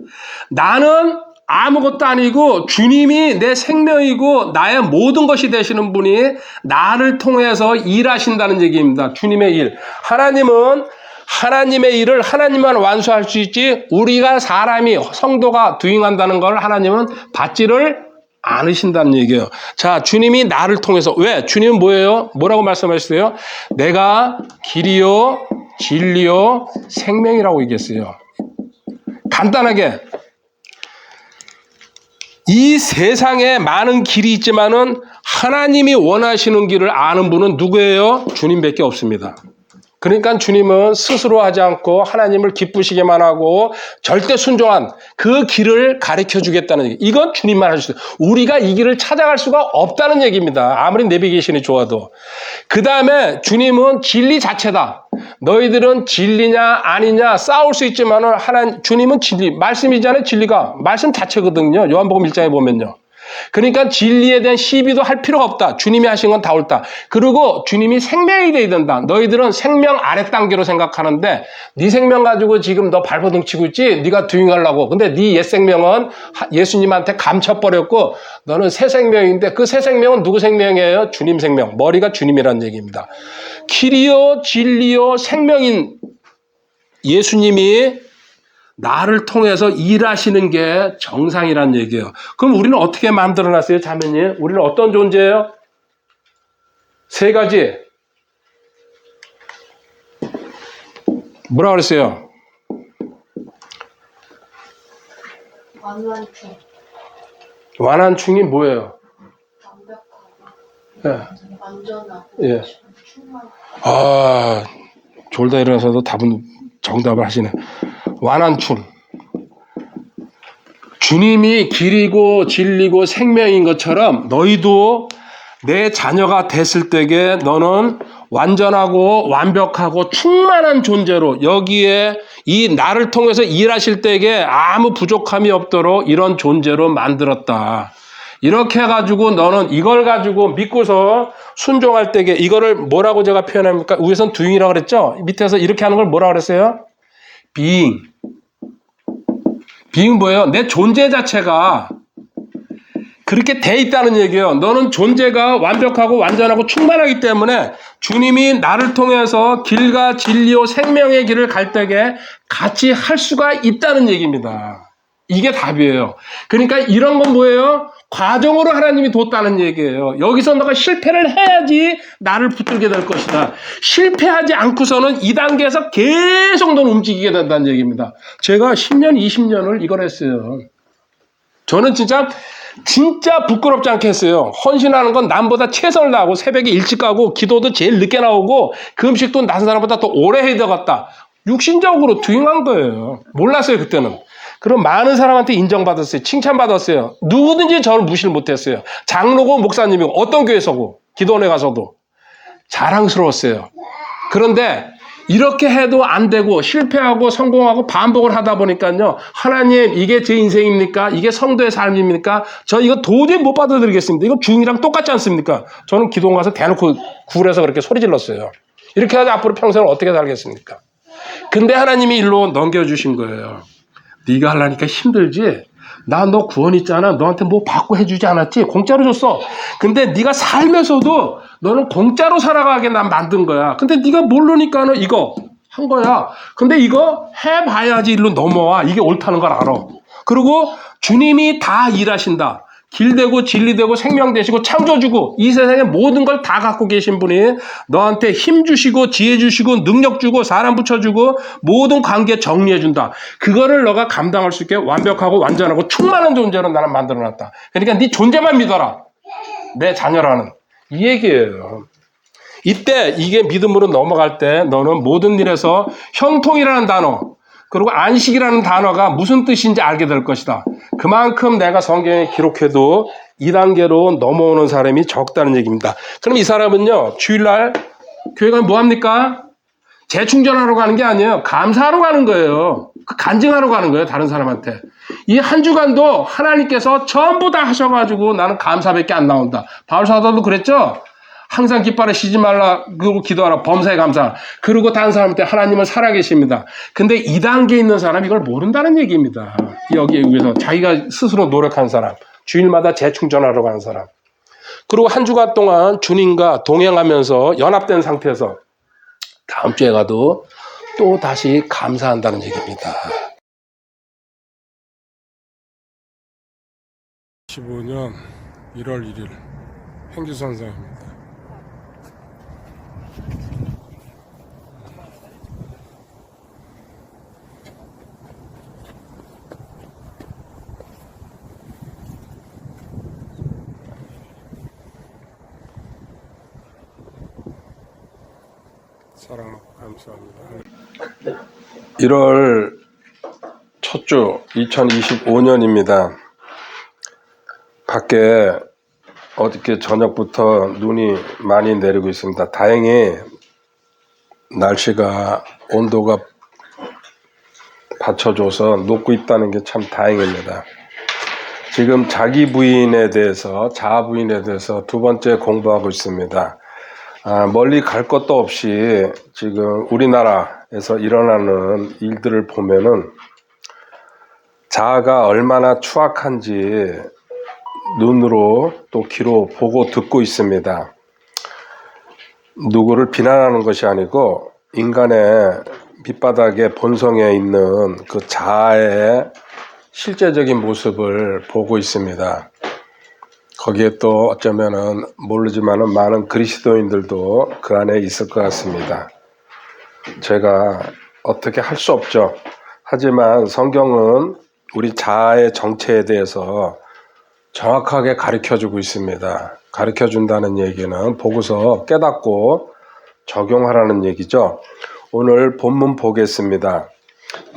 나는 아무것도 아니고 주님이 내 생명이고 나의 모든 것이 되시는 분이 나를 통해서 일하신다는 얘기입니다. 주님의 일. 하나님은 하나님의 일을 하나님만 완수할 수 있지, 우리가 사람이, 성도가 두잉한다는 걸 하나님은 받지를 않으신다는 얘기예요. 자, 주님이 나를 통해서 왜? 주님은 뭐예요? 뭐라고 말씀하셨어요? 내가 길이요 진리요 생명이라고 얘기했어요. 간단하게 이 세상에 많은 길이 있지만은 하나님이 원하시는 길을 아는 분은 누구예요? 주님밖에 없습니다. 그러니까 주님은 스스로 하지 않고 하나님을 기쁘시게만 하고 절대 순종한 그 길을 가르쳐 주겠다는 얘기. 이건 주님만 할 수 있어요. 우리가 이 길을 찾아갈 수가 없다는 얘기입니다. 아무리 내비게이션이 좋아도. 그 다음에 주님은 진리 자체다. 너희들은 진리냐 아니냐 싸울 수 있지만은 주님은 진리, 말씀이잖아요. 진리가 말씀 자체거든요. 요한복음 1장에 보면요. 그러니까 진리에 대한 시비도 할 필요가 없다. 주님이 하신 건 다 옳다. 그리고 주님이 생명이 돼야 된다. 너희들은 생명 아래 단계로 생각하는데 네 생명 가지고 지금 너 발버둥 치고 있지? 네가 두잉하려고. 근데 네 옛 생명은 예수님한테 감춰버렸고 너는 새 생명인데 그 새 생명은 누구 생명이에요? 주님 생명. 머리가 주님이라는 얘기입니다. 길이요 진리요 생명인 예수님이 나를 통해서 일하시는 게 정상이란 얘기예요. 그럼 우리는 어떻게 만들어놨어요, 자매님? 우리는 어떤 존재예요? 세 가지. 뭐라 그랬어요? 완완충. 완한충이 뭐예요? 완벽하고. 예. 완전하고. 예. 충만하고. 아, 졸다 일어나서도 답은 정답을 하시네. 완한충. 주님이 길이고 진리고 생명인 것처럼 너희도 내 자녀가 됐을 때에 너는 완전하고 완벽하고 충만한 존재로 여기에 이 나를 통해서 일하실 때에 아무 부족함이 없도록 이런 존재로 만들었다. 이렇게 해가지고 너는 이걸 가지고 믿고서 순종할 때에 이거를 뭐라고 제가 표현합니까? 위에선 doing이라고 그랬죠? 밑에서 이렇게 하는 걸 뭐라고 그랬어요? being. being 뭐예요? 내 존재 자체가 그렇게 돼 있다는 얘기예요. 너는 존재가 완벽하고 완전하고 충만하기 때문에 주님이 나를 통해서 길과 진리요 생명의 길을 갈 때에 같이 할 수가 있다는 얘기입니다. 이게 답이에요. 그러니까 이런 건 뭐예요? 과정으로 하나님이 뒀다는 얘기예요. 여기서 너가 실패를 해야지 나를 붙들게 될 것이다. 실패하지 않고서는 2단계에서 계속 넌 움직이게 된다는 얘기입니다. 제가 10년, 20년을 이걸 했어요. 저는 진짜 부끄럽지 않게 했어요. 헌신하는 건 남보다 최선을 다하고 새벽에 일찍 가고 기도도 제일 늦게 나오고 그 음식도 다른 사람보다 더 오래 해야 되겠다. 육신적으로 투영한 거예요. 몰랐어요 그때는. 그럼 많은 사람한테 인정받았어요. 칭찬받았어요. 누구든지 저를 무시를 못했어요. 장로고 목사님이고 어떤 교회서고 기도원에 가서도 자랑스러웠어요. 그런데 이렇게 해도 안 되고 실패하고 성공하고 반복을 하다 보니까요. 하나님 이게 제 인생입니까? 이게 성도의 삶입니까? 저 이거 도저히 못 받아들이겠습니다. 이거 주인이랑 똑같지 않습니까? 저는 기도원 가서 대놓고 굴에서 그렇게 소리 질렀어요. 이렇게 하다 앞으로 평생을 어떻게 살겠습니까? 근데 하나님이 일로 넘겨주신 거예요. 네가 하려니까 힘들지? 나 너 구원 있잖아. 너한테 뭐 받고 해주지 않았지? 공짜로 줬어. 근데 네가 살면서도 너는 공짜로 살아가게 난 만든 거야. 근데 네가 모르니까는 이거 한 거야. 근데 이거 해봐야지 일로 넘어와. 이게 옳다는 걸 알아. 그리고 주님이 다 일하신다. 길되고 진리되고 생명되시고 창조주고 이 세상의 모든 걸 다 갖고 계신 분이 너한테 힘 주시고 지혜 주시고 능력 주고 사람 붙여주고 모든 관계 정리해준다. 그거를 너가 감당할 수 있게 완벽하고 완전하고 충만한 존재로 나는 만들어놨다. 그러니까 네 존재만 믿어라. 내 자녀라는 이 얘기예요. 이때 이게 믿음으로 넘어갈 때 너는 모든 일에서 형통이라는 단어 그리고 안식이라는 단어가 무슨 뜻인지 알게 될 것이다. 그만큼 내가 성경에 기록해도 2단계로 넘어오는 사람이 적다는 얘기입니다. 그럼 이 사람은요, 주일날 교회 가면 뭐 합니까? 재충전하러 가는 게 아니에요. 감사하러 가는 거예요. 간증하러 가는 거예요, 다른 사람한테. 이 한 주간도 하나님께서 전부 다 하셔가지고 나는 감사밖에 안 나온다. 바울 사도도 그랬죠? 항상 깃발을 쉬지 말라, 그리고 기도하라, 범사에 감사하라. 그리고 다른 사람한테 하나님은 살아계십니다. 근데 2단계에 있는 사람 이걸 모른다는 얘기입니다. 여기에 의해서 자기가 스스로 노력한 사람, 주일마다 재충전하러 가는 사람. 그리고 한 주간 동안 주님과 동행하면서 연합된 상태에서 다음 주에 가도 또 다시 감사한다는 얘기입니다. 2015년 1월 1일 행주선상입니다. 사랑 감사합니다. 1월 첫 주 2025년입니다. 밖에 어저께 저녁부터 눈이 많이 내리고 있습니다. 다행히 날씨가 온도가 받쳐줘서 녹고 있다는 게 참 다행입니다. 지금 자기 부인에 대해서, 자아 부인에 대해서 두 번째 공부하고 있습니다. 멀리 갈 것도 없이 지금 우리나라에서 일어나는 일들을 보면은 자아가 얼마나 추악한지 눈으로 또 귀로 보고 듣고 있습니다. 누구를 비난하는 것이 아니고 인간의 밑바닥에 본성에 있는 그 자아의 실제적인 모습을 보고 있습니다. 거기에 또 어쩌면은 모르지만은 많은 그리스도인들도 그 안에 있을 것 같습니다. 제가 어떻게 할 수 없죠. 하지만 성경은 우리 자아의 정체에 대해서 정확하게 가르쳐주고 있습니다. 가르쳐준다는 얘기는 보고서 깨닫고 적용하라는 얘기죠. 오늘 본문 보겠습니다.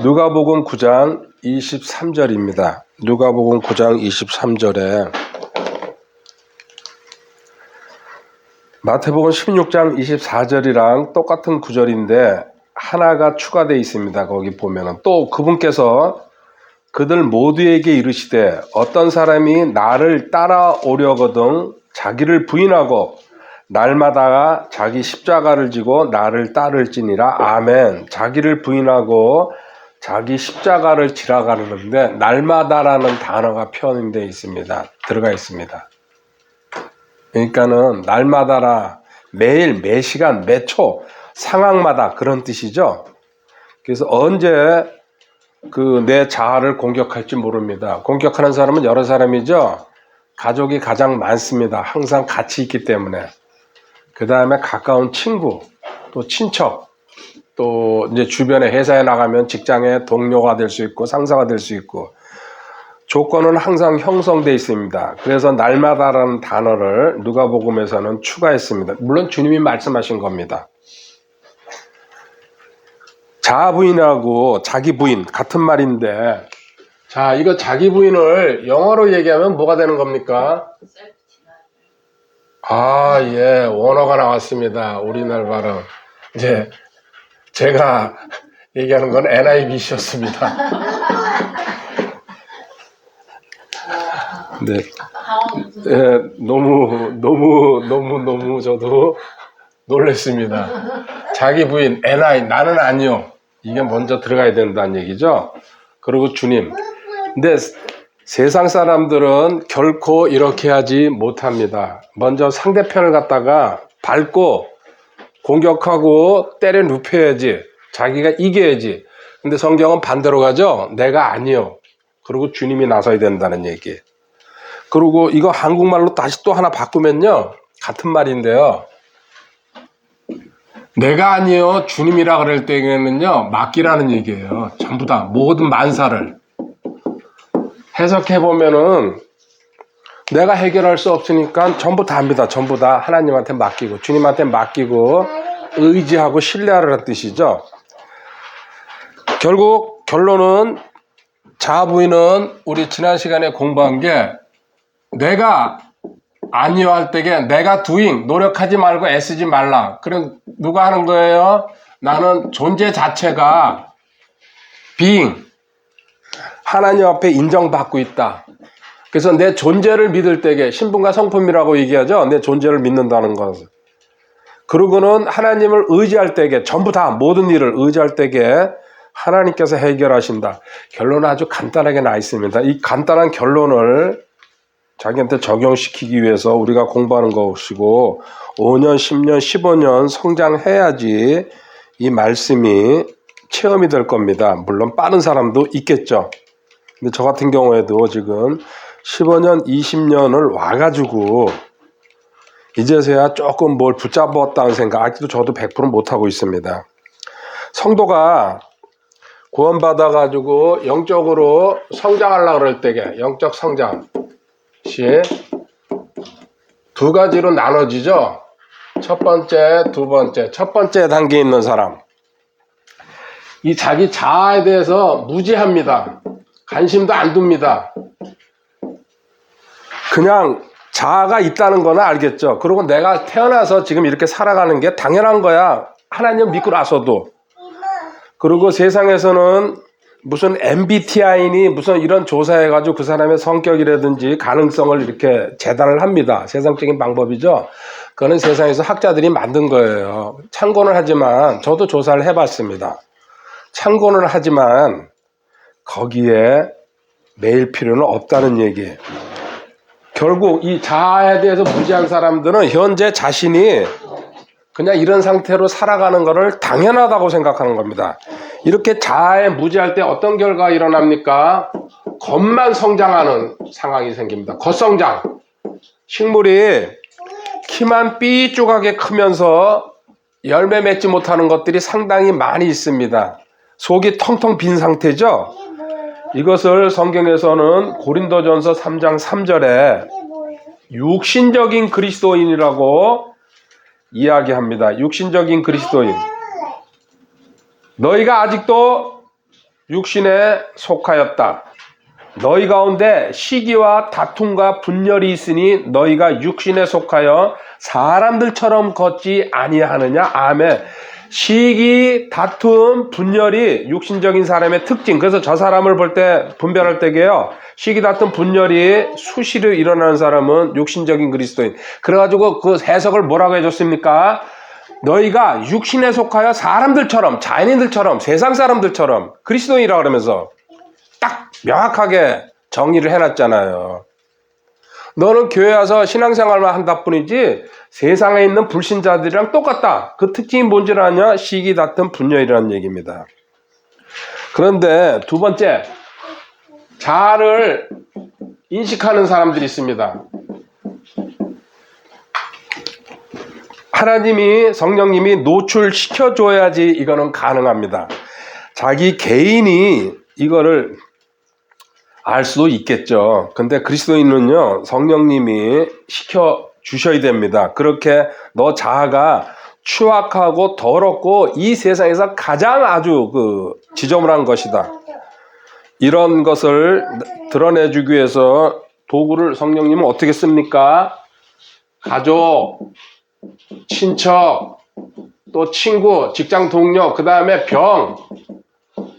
누가복음 9장 23절입니다. 누가복음 9장 23절에 마태복음 16장 24절이랑 똑같은 구절인데 하나가 추가되어 있습니다. 거기 보면은 또 그분께서 그들 모두에게 이르시되 어떤 사람이 나를 따라오려거든 자기를 부인하고 날마다 자기 십자가를 지고 나를 따를지니라. 아멘. 자기를 부인하고 자기 십자가를 지라 가르는데 날마다라는 단어가 표현되어 있습니다. 들어가 있습니다. 그러니까는 날마다라 매일 매 시간 매 초 상황마다 그런 뜻이죠. 그래서 언제 내 자아를 공격할지 모릅니다. 공격하는 사람은 여러 사람이죠. 가족이 가장 많습니다. 항상 같이 있기 때문에. 그 다음에 가까운 친구, 또 친척, 또 이제 주변에 회사에 나가면 직장의 동료가 될 수 있고 상사가 될 수 있고 조건은 항상 형성되어 있습니다. 그래서 날마다라는 단어를 누가복음에서는 추가했습니다. 물론 주님이 말씀하신 겁니다. 자아 부인하고 자기 부인 같은 말인데, 자, 이거 자기 부인을 영어로 얘기하면 뭐가 되는 겁니까? 예, 원어가 나왔습니다. 우리나라 발음. 이제 제가 얘기하는 건 NIV셨습니다. 네. 너무 저도 놀랬습니다. 자기 부인, 나는 아니요. 이게 먼저 들어가야 된다는 얘기죠. 그리고 주님. 근데 세상 사람들은 결코 이렇게 하지 못합니다. 먼저 상대편을 갖다가 밟고 공격하고 때려 눕혀야지. 자기가 이겨야지. 근데 성경은 반대로 가죠. 내가 아니요. 그리고 주님이 나서야 된다는 얘기. 그리고 이거 한국말로 다시 또 하나 바꾸면요. 같은 말인데요. 내가 아니요 주님이라 그럴 때에는요 맡기라는 얘기예요. 전부 다 모든 만사를 해석해보면은 내가 해결할 수 없으니까 전부 다 합니다. 전부 다 하나님한테 맡기고 주님한테 맡기고 의지하고 신뢰하라는 뜻이죠. 결국 결론은 자아 부인은 우리 지난 시간에 공부한 게 내가 아니요 할 때에 내가 doing 노력하지 말고 애쓰지 말라. 그럼 누가 하는 거예요? 나는 존재 자체가 being 하나님 앞에 인정받고 있다. 그래서 내 존재를 믿을 때에 신분과 성품이라고 얘기하죠. 내 존재를 믿는다는 것을. 그러고는 하나님을 의지할 때에 전부 다 모든 일을 의지할 때에 하나님께서 해결하신다. 결론은 아주 간단하게 나 있습니다. 이 간단한 결론을 자기한테 적용시키기 위해서 우리가 공부하는 것이고 5년, 10년, 15년 성장해야지 이 말씀이 체험이 될 겁니다. 물론 빠른 사람도 있겠죠. 근데 저 같은 경우에도 지금 15년, 20년을 와가지고 이제서야 조금 뭘 붙잡았다는 생각, 아직도 저도 100% 못하고 있습니다. 성도가 구원받아가지고 영적으로 성장하려고 그럴 때에 영적 성장 시 두 가지로 나눠지죠. 첫 번째, 두 번째. 첫 번째 단계에 있는 사람, 이 자기 자아에 대해서 무지합니다. 관심도 안 둡니다. 그냥 자아가 있다는 거는 알겠죠. 그리고 내가 태어나서 지금 이렇게 살아가는 게 당연한 거야. 하나님 믿고 나서도. 그리고 세상에서는 무슨 MBTI니 무슨 이런 조사해가지고 그 사람의 성격이라든지 가능성을 이렇게 재단을 합니다. 세상적인 방법이죠. 그거는 세상에서 학자들이 만든 거예요. 참고는 하지만 저도 조사를 해봤습니다. 참고는 하지만 거기에 매일 필요는 없다는 얘기예요. 결국 이 자아에 대해서 무지한 사람들은 현재 자신이 그냥 이런 상태로 살아가는 것을 당연하다고 생각하는 겁니다. 이렇게 자아에 무지할 때 어떤 결과가 일어납니까? 겉만 성장하는 상황이 생깁니다. 겉성장. 식물이 키만 삐쭉하게 크면서 열매 맺지 못하는 것들이 상당히 많이 있습니다. 속이 텅텅 빈 상태죠? 이것을 성경에서는 고린도전서 3장 3절에 육신적인 그리스도인이라고 이야기합니다. 육신적인 그리스도인. 너희가 아직도 육신에 속하였다. 너희 가운데 시기와 다툼과 분열이 있으니 너희가 육신에 속하여 사람들처럼 걷지 아니하느냐. 아멘. 시기, 다툼, 분열이 육신적인 사람의 특징. 그래서 저 사람을 볼 때 분별할 때게요. 시기, 다툼, 분열이 수시로 일어나는 사람은 육신적인 그리스도인. 그래가지고 그 해석을 뭐라고 해줬습니까? 너희가 육신에 속하여 사람들처럼, 자연인들처럼, 세상 사람들처럼 그리스도인이라고 그러면서 딱 명확하게 정의를 해놨잖아요. 너는 교회 와서 신앙생활만 한다 뿐이지 세상에 있는 불신자들이랑 똑같다. 그 특징이 뭔지 아냐? 시기, 다툼, 분열이라는 얘기입니다. 그런데 두 번째, 자아를 인식하는 사람들이 있습니다. 하나님이, 성령님이 노출시켜줘야지 이거는 가능합니다. 자기 개인이 이거를 알 수도 있겠죠. 근데 그리스도인은요, 성령님이 시켜주셔야 됩니다. 그렇게 너 자아가 추악하고 더럽고 이 세상에서 가장 아주 지저분한 것이다. 이런 것을 드러내주기 위해서 도구를 성령님은 어떻게 씁니까? 가족, 친척, 또 친구, 직장 동료, 그 다음에 병,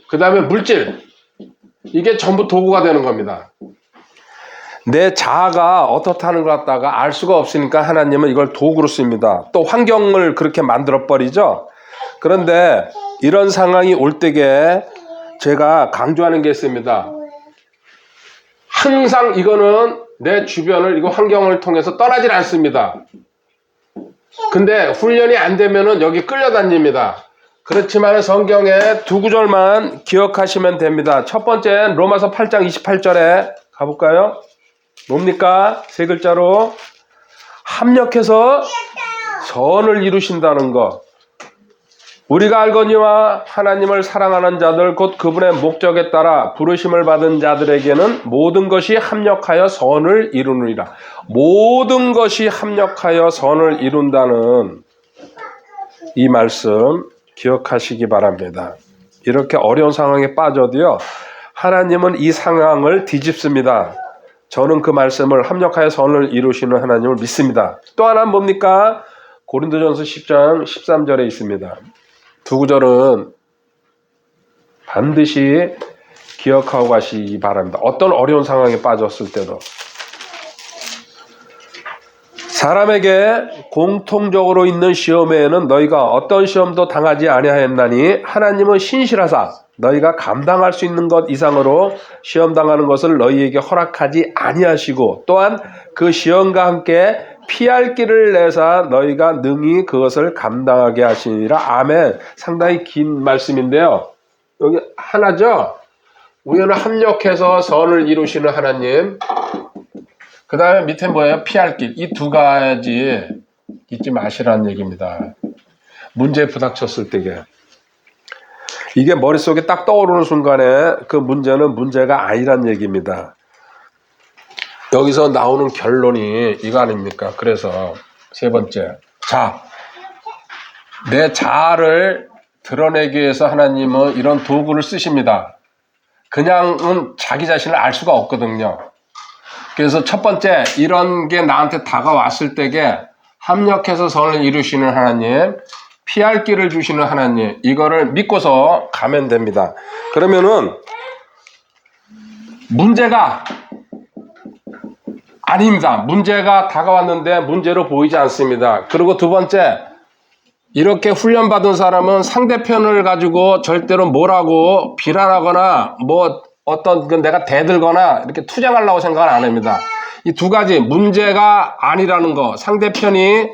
그 다음에 물질. 이게 전부 도구가 되는 겁니다. 내 자아가 어떻다는 것 같다가 알 수가 없으니까 하나님은 이걸 도구로 씁니다. 또 환경을 그렇게 만들어버리죠. 그런데 이런 상황이 올 때에 제가 강조하는 게 있습니다. 항상 이거는 내 주변을, 이거 환경을 통해서 떠나질 않습니다. 근데 훈련이 안 되면은 여기 끌려다닙니다. 그렇지만 성경에 두 구절만 기억하시면 됩니다. 첫 번째, 로마서 8장 28절에 가볼까요? 뭡니까? 세 글자로 합력해서 선을 이루신다는 것. 우리가 알거니와 하나님을 사랑하는 자들 곧 그분의 목적에 따라 부르심을 받은 자들에게는 모든 것이 합력하여 선을 이루느니라. 모든 것이 합력하여 선을 이룬다는 이 말씀 기억하시기 바랍니다. 이렇게 어려운 상황에 빠져도요, 하나님은 이 상황을 뒤집습니다. 저는 그 말씀을 합력하여 선을 이루시는 하나님을 믿습니다. 또 하나는 뭡니까? 고린도전서 10장 13절에 있습니다. 두 구절은 반드시 기억하고 가시기 바랍니다. 어떤 어려운 상황에 빠졌을 때도. 사람에게 공통적으로 있는 시험에는 너희가 어떤 시험도 당하지 아니하였나니 하나님은 신실하사 너희가 감당할 수 있는 것 이상으로 시험 당하는 것을 너희에게 허락하지 아니하시고 또한 그 시험과 함께 피할 길을 내사 너희가 능히 그것을 감당하게 하시니라. 아멘. 상당히 긴 말씀인데요. 여기 하나죠. 우연을 합력해서 선을 이루시는 하나님. 그 다음에 밑에 뭐예요? 피할 길. 이 두 가지 잊지 마시라는 얘기입니다. 문제에 부닥쳤을 때게. 이게 머릿속에 딱 떠오르는 순간에 그 문제는 문제가 아니란 얘기입니다. 여기서 나오는 결론이 이거 아닙니까? 그래서 세 번째. 자, 내 자아를 드러내기 위해서 하나님은 이런 도구를 쓰십니다. 그냥은 자기 자신을 알 수가 없거든요. 그래서 첫 번째, 이런 게 나한테 다가왔을 때게 합력해서 선을 이루시는 하나님, 피할 길을 주시는 하나님, 이거를 믿고서 가면 됩니다. 그러면은 문제가 아닙니다. 문제가 다가왔는데 문제로 보이지 않습니다. 그리고 두 번째, 이렇게 훈련받은 사람은 상대편을 가지고 절대로 뭐라고 비난하거나 뭐 어떤 내가 대들거나 이렇게 투쟁하려고 생각을 안 합니다. 이 두 가지, 문제가 아니라는 거, 상대편이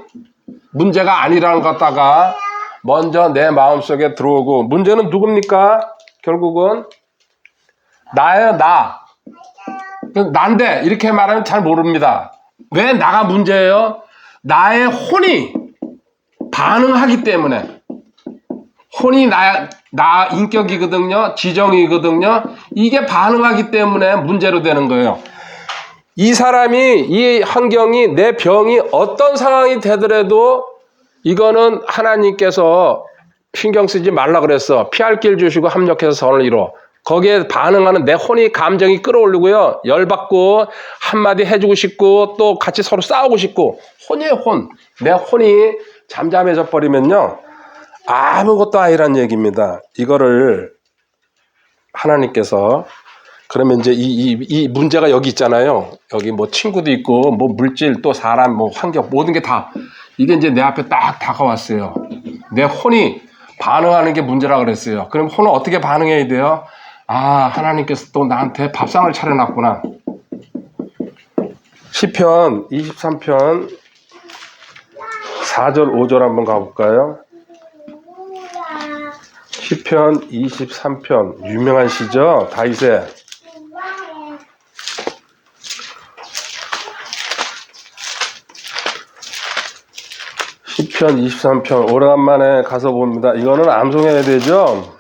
문제가 아니라는 것 갖다가 먼저 내 마음속에 들어오고, 문제는 누굽니까? 결국은 나예요. 난데 이렇게 말하면 잘 모릅니다. 왜 나가 문제예요? 나의 혼이 반응하기 때문에. 혼이 나 인격이거든요. 지정이거든요. 이게 반응하기 때문에 문제로 되는 거예요. 이 사람이, 이 환경이, 내 병이 어떤 상황이 되더라도 이거는 하나님께서 신경 쓰지 말라 그랬어. 피할 길 주시고 합력해서 선을 이뤄. 거기에 반응하는 내 혼이, 감정이 끌어올리고요. 열받고 한마디 해주고 싶고 또 같이 서로 싸우고 싶고, 혼이에요, 혼. 내 혼이 잠잠해져 버리면요, 아무것도 아니란 얘기입니다. 이거를 하나님께서, 그러면 이제 이 문제가 여기 있잖아요. 여기 뭐 친구도 있고, 뭐 물질, 또 사람, 뭐 환경, 모든 게 다, 이게 이제 내 앞에 딱 다가왔어요. 내 혼이 반응하는 게 문제라 그랬어요. 그럼 혼은 어떻게 반응해야 돼요? 아, 하나님께서 또 나한테 밥상을 차려놨구나. 시편 23편 4절 5절 한번 가볼까요? 시편 23편 유명한 시죠? 다윗의. 시편 23편 오래간만에 가서 봅니다. 이거는 암송해야 되죠?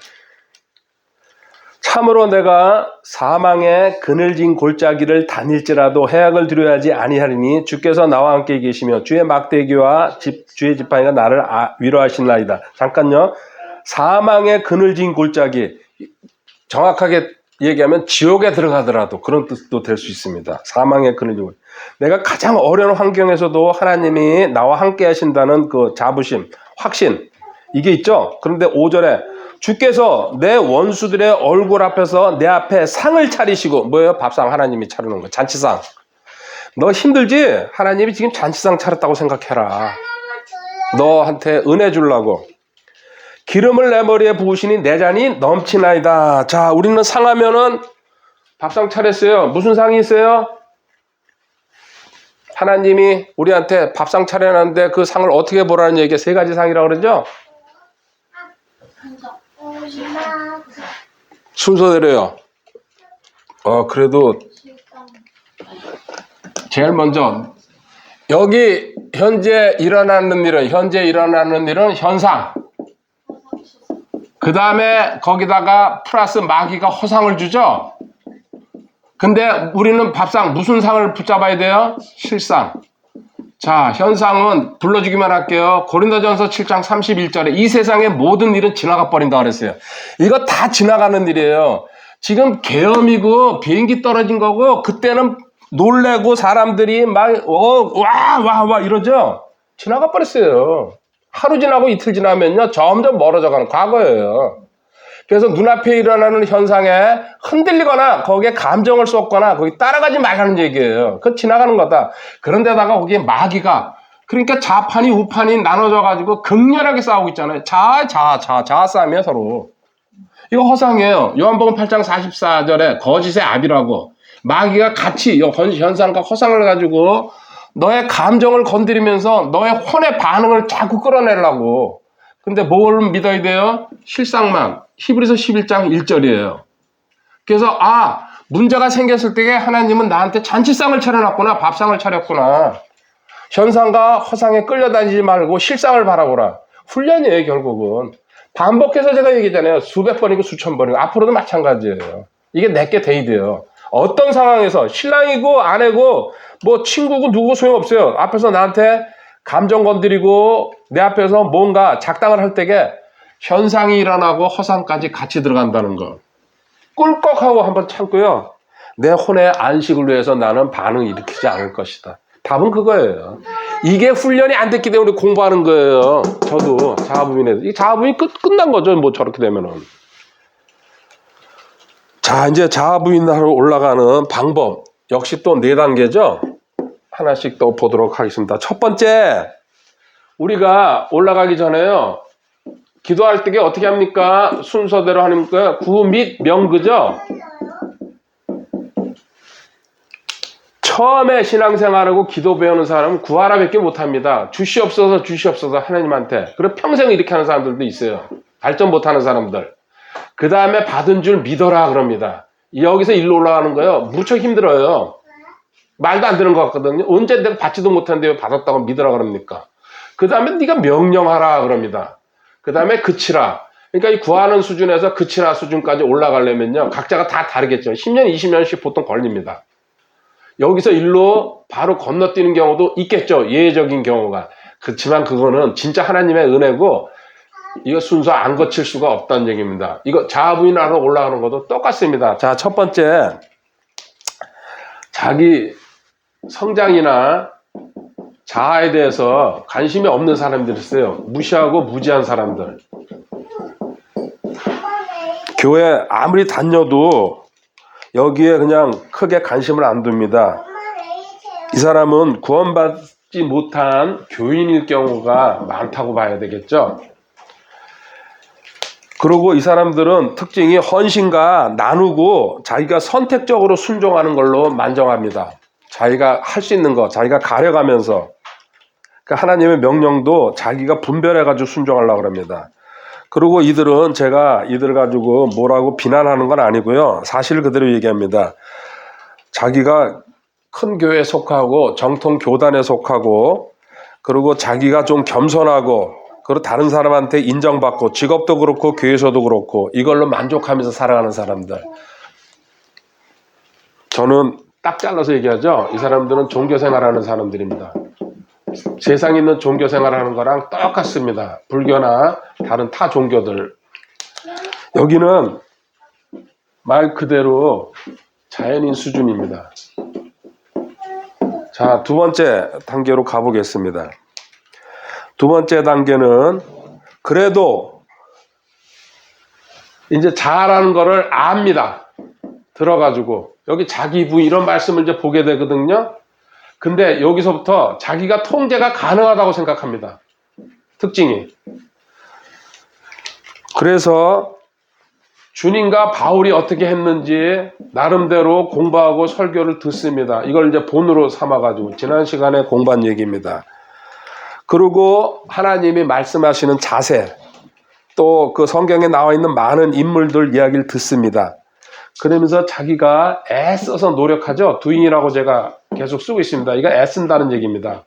참으로 내가 사망의 그늘진 골짜기를 다닐지라도 해악을 두려워하지 아니하리니 주께서 나와 함께 계시며 주의 막대기와 주의 지팡이가 나를 위로하시나이다. 잠깐요. 사망의 그늘진 골짜기, 정확하게 얘기하면 지옥에 들어가더라도 그런 뜻도 될 수 있습니다. 사망의 그늘진 골짜기. 내가 가장 어려운 환경에서도 하나님이 나와 함께 하신다는 그 자부심, 확신, 이게 있죠. 그런데 5절에 주께서 내 원수들의 얼굴 앞에서 내 앞에 상을 차리시고, 뭐예요? 밥상 하나님이 차리는 거, 잔치상. 너 힘들지? 하나님이 지금 잔치상 차렸다고 생각해라. 너한테 은혜 주려고. 기름을 내 머리에 부으시니 내 잔이 넘치나이다. 자, 우리는 상하면은 밥상 차렸어요. 무슨 상이 있어요? 하나님이 우리한테 밥상 차려놨는데 그 상을 어떻게 보라는 얘기가 세 가지 상이라고 그러죠? 순서대로요. 그래도 제일 먼저 여기 현재 일어나는 일은 현상. 그 다음에 거기다가 플러스 마귀가 허상을 주죠. 근데 우리는 밥상 무슨 상을 붙잡아야 돼요? 실상. 자, 현상은 불러주기만 할게요. 고린도전서 7장 31절에 이 세상의 모든 일은 지나가 버린다 그랬어요. 이거 다 지나가는 일이에요. 지금 계엄이고 비행기 떨어진 거고, 그때는 놀래고 사람들이 막 와 이러죠. 지나가 버렸어요. 하루 지나고 이틀 지나면요 점점 멀어져가는 과거예요. 그래서 눈앞에 일어나는 현상에 흔들리거나 거기에 감정을 쏟거나 거기 따라가지 말라는 얘기예요. 그건 지나가는 거다. 그런데다가 거기에 마귀가, 그러니까 좌판이 우판이 나눠져가지고 극렬하게 싸우고 있잖아요. 자아 싸움이에요, 서로. 이거 허상이에요. 요한복음 8장 44절에 거짓의 압이라고, 마귀가 같이 현상과 허상을 가지고 너의 감정을 건드리면서 너의 혼의 반응을 자꾸 끌어내려고. 근데 뭘 믿어야 돼요? 실상만. 히브리서 11장 1절이에요. 그래서 문제가 생겼을 때에 하나님은 나한테 잔치상을 차려놨구나, 밥상을 차렸구나. 현상과 허상에 끌려다니지 말고 실상을 바라보라. 훈련이에요, 결국은. 반복해서 제가 얘기잖아요. 수백 번이고 수천 번이고 앞으로도 마찬가지예요. 이게 내게 돼야 돼요. 어떤 상황에서 신랑이고 아내고 뭐 친구고 누구 소용없어요. 앞에서 나한테 감정 건드리고 내 앞에서 뭔가 작당을 할 때에 현상이 일어나고 허상까지 같이 들어간다는 거. 꿀꺽하고 한번 참고요. 내 혼의 안식을 위해서 나는 반응 일으키지 않을 것이다. 답은 그거예요. 이게 훈련이 안 됐기 때문에 공부하는 거예요. 저도 자아부인에서. 이 자아부인 끝난 거죠. 뭐 저렇게 되면은. 자, 이제 자아부인하러 올라가는 방법. 역시 또 4단계죠. 하나씩 또 보도록 하겠습니다. 첫 번째, 우리가 올라가기 전에요. 기도할 때 어떻게 합니까? 순서대로 하니까 구 및 명그죠? 처음에 신앙생활하고 기도 배우는 사람은 구하라밖에 못합니다. 주시옵소서 주시옵소서 하나님한테. 그리고 평생 이렇게 하는 사람들도 있어요. 발전 못하는 사람들. 그 다음에 받은 줄 믿어라 그럽니다. 여기서 일로 올라가는 거예요. 무척 힘들어요. 말도 안 되는 것 같거든요. 언제 내가 받지도 못하는데 왜 받았다고 믿으라 그럽니까? 그 다음에 네가 명령하라 그럽니다. 그 다음에 그치라. 그러니까 이 구하는 수준에서 그치라 수준까지 올라가려면요. 각자가 다 다르겠죠. 10년, 20년씩 보통 걸립니다. 여기서 일로 바로 건너뛰는 경우도 있겠죠. 예외적인 경우가. 그렇지만 그거는 진짜 하나님의 은혜고 이거 순서 안 거칠 수가 없다는 얘기입니다. 이거 자아부인하러 올라가는 것도 똑같습니다. 자, 첫 번째. 자기 성장이나 자아에 대해서 관심이 없는 사람들이 있어요. 무시하고 무지한 사람들. 교회 아무리 다녀도 여기에 그냥 크게 관심을 안 둡니다. 이 사람은 구원받지 못한 교인일 경우가 많다고 봐야 되겠죠. 그리고 이 사람들은 특징이 헌신과 나누고 자기가 선택적으로 순종하는 걸로 만정합니다. 자기가 할 수 있는 거, 자기가 가려가면서. 그러니까 하나님의 명령도 자기가 분별해가지고 순종하려고 합니다. 그리고 이들은 제가 이들 가지고 뭐라고 비난하는 건 아니고요. 사실 그대로 얘기합니다. 자기가 큰 교회에 속하고 정통 교단에 속하고 그리고 자기가 좀 겸손하고 그리고 다른 사람한테 인정받고 직업도 그렇고 교회에서도 그렇고 이걸로 만족하면서 살아가는 사람들. 저는 딱 잘라서 얘기하죠. 이 사람들은 종교생활하는 사람들입니다. 세상에 있는 종교생활하는 거랑 똑같습니다. 불교나 다른 타 종교들. 여기는 말 그대로 자연인 수준입니다. 자, 두 번째 단계로 가보겠습니다. 두 번째 단계는 그래도 이제 자아라는 거를 압니다. 들어가지고 여기 자기 부인 이런 말씀을 이제 보게 되거든요. 근데 여기서부터 자기가 통제가 가능하다고 생각합니다. 특징이. 그래서 주님과 바울이 어떻게 했는지 나름대로 공부하고 설교를 듣습니다. 이걸 이제 본으로 삼아가지고 지난 시간에 공부한 얘기입니다. 그리고 하나님이 말씀하시는 자세, 또 그 성경에 나와 있는 많은 인물들 이야기를 듣습니다. 그러면서 자기가 애써서 노력하죠. doing이라고 제가 계속 쓰고 있습니다. 이거 애쓴다는 얘기입니다.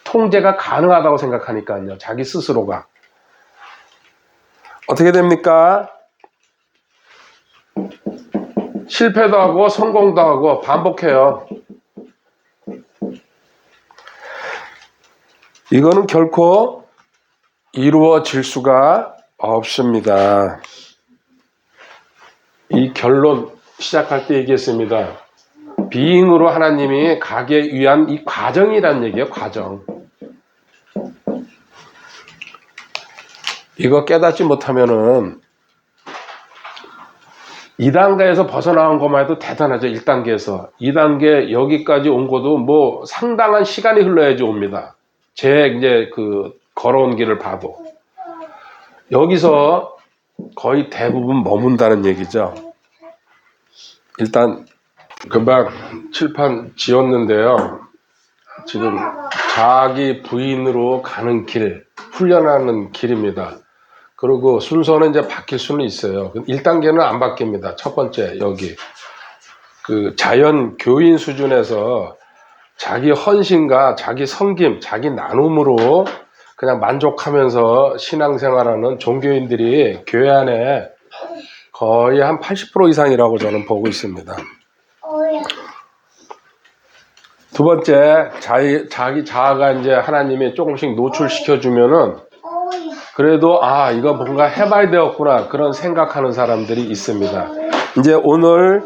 통제가 가능하다고 생각하니까요. 자기 스스로가. 어떻게 됩니까? 실패도 하고 성공도 하고 반복해요. 이거는 결코 이루어질 수가 없습니다. 이 결론 시작할 때 얘기했습니다. 비잉으로 하나님이 가기 위한 이 과정이란 얘기예요. 과정. 이거 깨닫지 못하면은 2단계에서 벗어나온 것만 해도 대단하죠. 1단계에서. 2단계 여기까지 온 것도 뭐 상당한 시간이 흘러야지 옵니다. 제 이제 그 걸어온 길을 봐도. 여기서 거의 대부분 머문다는 얘기죠. 일단 금방 칠판 지었는데요. 지금 자기 부인으로 가는 길, 훈련하는 길입니다. 그리고 순서는 이제 바뀔 수는 있어요. 1단계는 안 바뀝니다. 첫 번째, 여기. 그 자연 교인 수준에서 자기 헌신과 자기 섬김, 자기 나눔으로 그냥 만족하면서 신앙생활하는 종교인들이 교회 안에 거의 한 80% 이상이라고 저는 보고 있습니다. 두 번째, 자기 자아가 이제 하나님이 조금씩 노출시켜주면은 그래도 이거 뭔가 해봐야 되었구나 그런 생각하는 사람들이 있습니다. 이제 오늘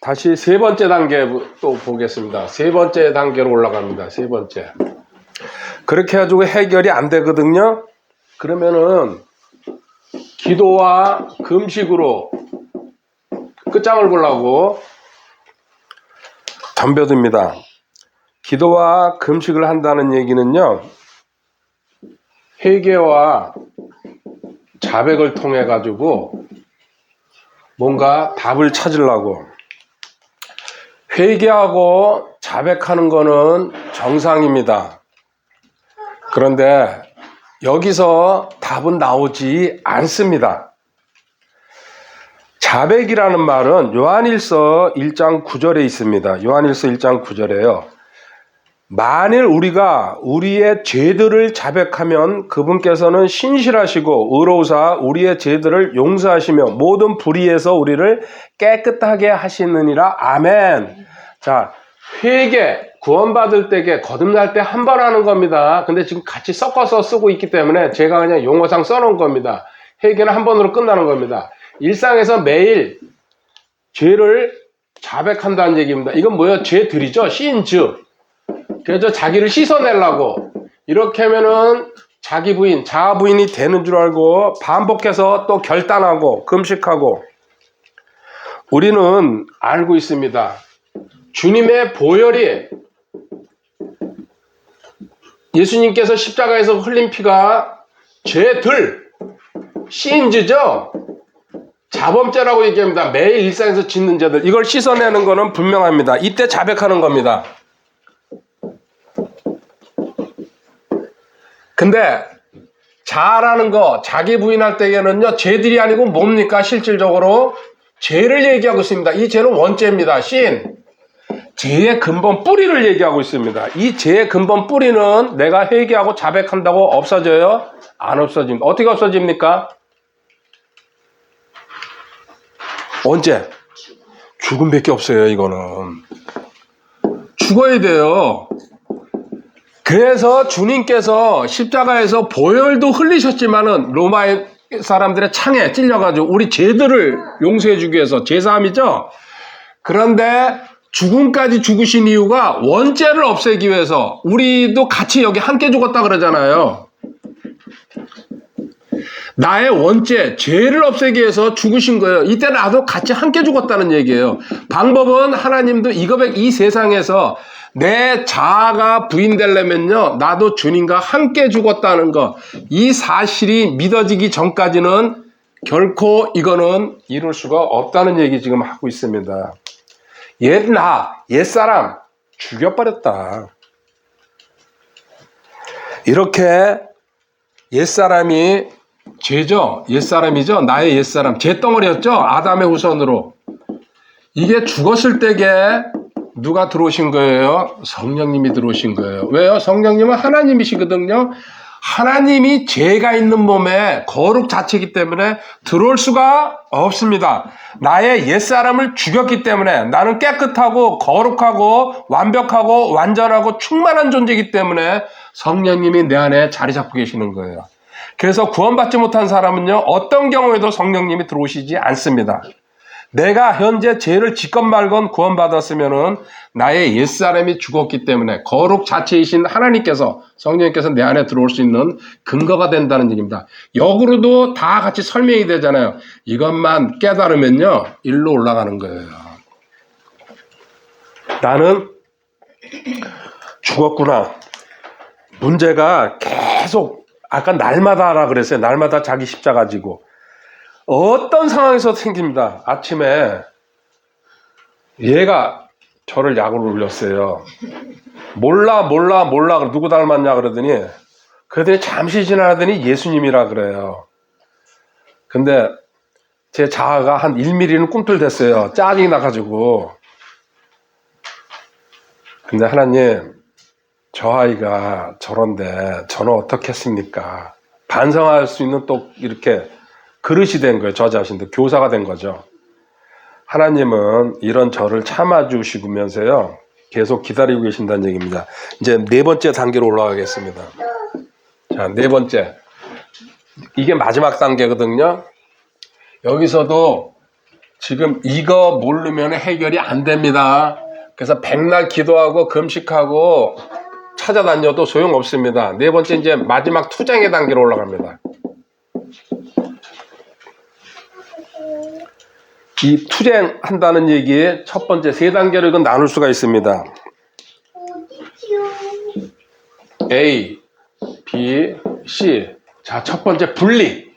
다시 세 번째 단계 또 보겠습니다. 세 번째 단계로 올라갑니다. 세 번째. 그렇게 해가지고 해결이 안 되거든요. 그러면은 기도와 금식으로 끝장을 보려고 덤벼듭니다. 기도와 금식을 한다는 얘기는요, 회개와 자백을 통해 가지고 뭔가 답을 찾으려고. 회개하고 자백하는 거는 정상입니다. 그런데 여기서 답은 나오지 않습니다. 자백이라는 말은 요한일서 1장 9절에 있습니다. 요한일서 1장 9절에요. 만일 우리가 우리의 죄들을 자백하면 그분께서는 신실하시고 의로우사 우리의 죄들을 용서하시며 모든 불의에서 우리를 깨끗하게 하시느니라. 아멘. 자, 회개, 구원받을 때에 거듭날 때 한 번 하는 겁니다. 근데 지금 같이 섞어서 쓰고 있기 때문에 제가 그냥 용어상 써놓은 겁니다. 회개는 한 번으로 끝나는 겁니다. 일상에서 매일 죄를 자백한다는 얘기입니다. 이건 뭐예요? 죄들이죠. 신즈. 그래서 자기를 씻어내려고 이렇게 하면은 자기 부인, 자아 부인이 되는 줄 알고 반복해서 또 결단하고 금식하고. 우리는 알고 있습니다. 주님의 보혈이 예수님께서 십자가에서 흘린 피가 죄들, 신즈죠. 자범죄라고 얘기합니다. 매일 일상에서 짓는 죄들, 이걸 씻어내는 것은 분명합니다. 이때 자백하는 겁니다. 근데 자아라는 거, 자기 부인할 때에는요, 죄들이 아니고 뭡니까? 실질적으로 죄를 얘기하고 있습니다. 이 죄는 원죄입니다. 신. 죄의 근본 뿌리를 얘기하고 있습니다. 이 죄의 근본 뿌리는 내가 회개하고 자백한다고 없어져요? 안 없어집니다. 어떻게 없어집니까? 언제? 죽음밖에 없어요. 이거는 죽어야 돼요. 그래서 주님께서 십자가에서 보혈도 흘리셨지만은 로마의 사람들의 창에 찔려가지고 우리 죄들을 용서해 주기 위해서 제사함이죠. 그런데 죽음까지 죽으신 이유가 원죄를 없애기 위해서. 우리도 같이 여기 함께 죽었다 그러잖아요. 나의 원죄, 죄를 없애기 위해서 죽으신 거예요. 이때 나도 같이 함께 죽었다는 얘기예요. 방법은 하나님도 이 세상에서 내 자아가 부인되려면요, 나도 주님과 함께 죽었다는 거, 이 사실이 믿어지기 전까지는 결코 이거는 이룰 수가 없다는 얘기 지금 하고 있습니다. 옛사람 죽여버렸다. 이렇게 옛사람이 죄죠. 옛사람이죠. 나의 옛사람. 죄덩어리였죠. 아담의 후손으로. 이게 죽었을 때에 누가 들어오신 거예요? 성령님이 들어오신 거예요. 왜요? 성령님은 하나님이시거든요. 하나님이 죄가 있는 몸에 거룩 자체이기 때문에 들어올 수가 없습니다. 나의 옛사람을 죽였기 때문에 나는 깨끗하고 거룩하고 완벽하고 완전하고 충만한 존재이기 때문에 성령님이 내 안에 자리 잡고 계시는 거예요. 그래서 구원받지 못한 사람은요, 어떤 경우에도 성령님이 들어오시지 않습니다. 내가 현재 죄를 짓건 말건 구원받았으면은 나의 옛사람이 죽었기 때문에 거룩 자체이신 하나님께서, 성령님께서 내 안에 들어올 수 있는 근거가 된다는 얘기입니다. 역으로도 다 같이 설명이 되잖아요. 이것만 깨달으면요, 일로 올라가는 거예요. 나는 죽었구나. 문제가 계속 아까 날마다 하라 그랬어요. 날마다 자기 십자가 지고. 어떤 상황에서 생깁니다. 아침에 얘가 저를 약으로 울렸어요. 몰라 누구 닮았냐 그러더니 잠시 지나더니 예수님이라 그래요. 근데 제 자아가 한 1mm는 꿈틀댔어요. 짜증이 나가지고. 근데 하나님, 저 아이가 저런데 저는 어떻게 했습니까? 반성할 수 있는 또 이렇게 그릇이 된 거예요. 저 자신도 교사가 된 거죠. 하나님은 이런 저를 참아주시면서요, 계속 기다리고 계신다는 얘기입니다. 이제 네 번째 단계로 올라가겠습니다. 자, 네 번째. 이게 마지막 단계거든요. 여기서도 지금 이거 모르면 해결이 안 됩니다. 그래서 백날 기도하고 금식하고 찾아다녀도 소용없습니다. 네 번째 이제 마지막 투쟁의 단계로 올라갑니다. 이 투쟁한다는 얘기의 첫 번째 세 단계를 이건 나눌 수가 있습니다. A, B, C. 자, 첫 번째 분리.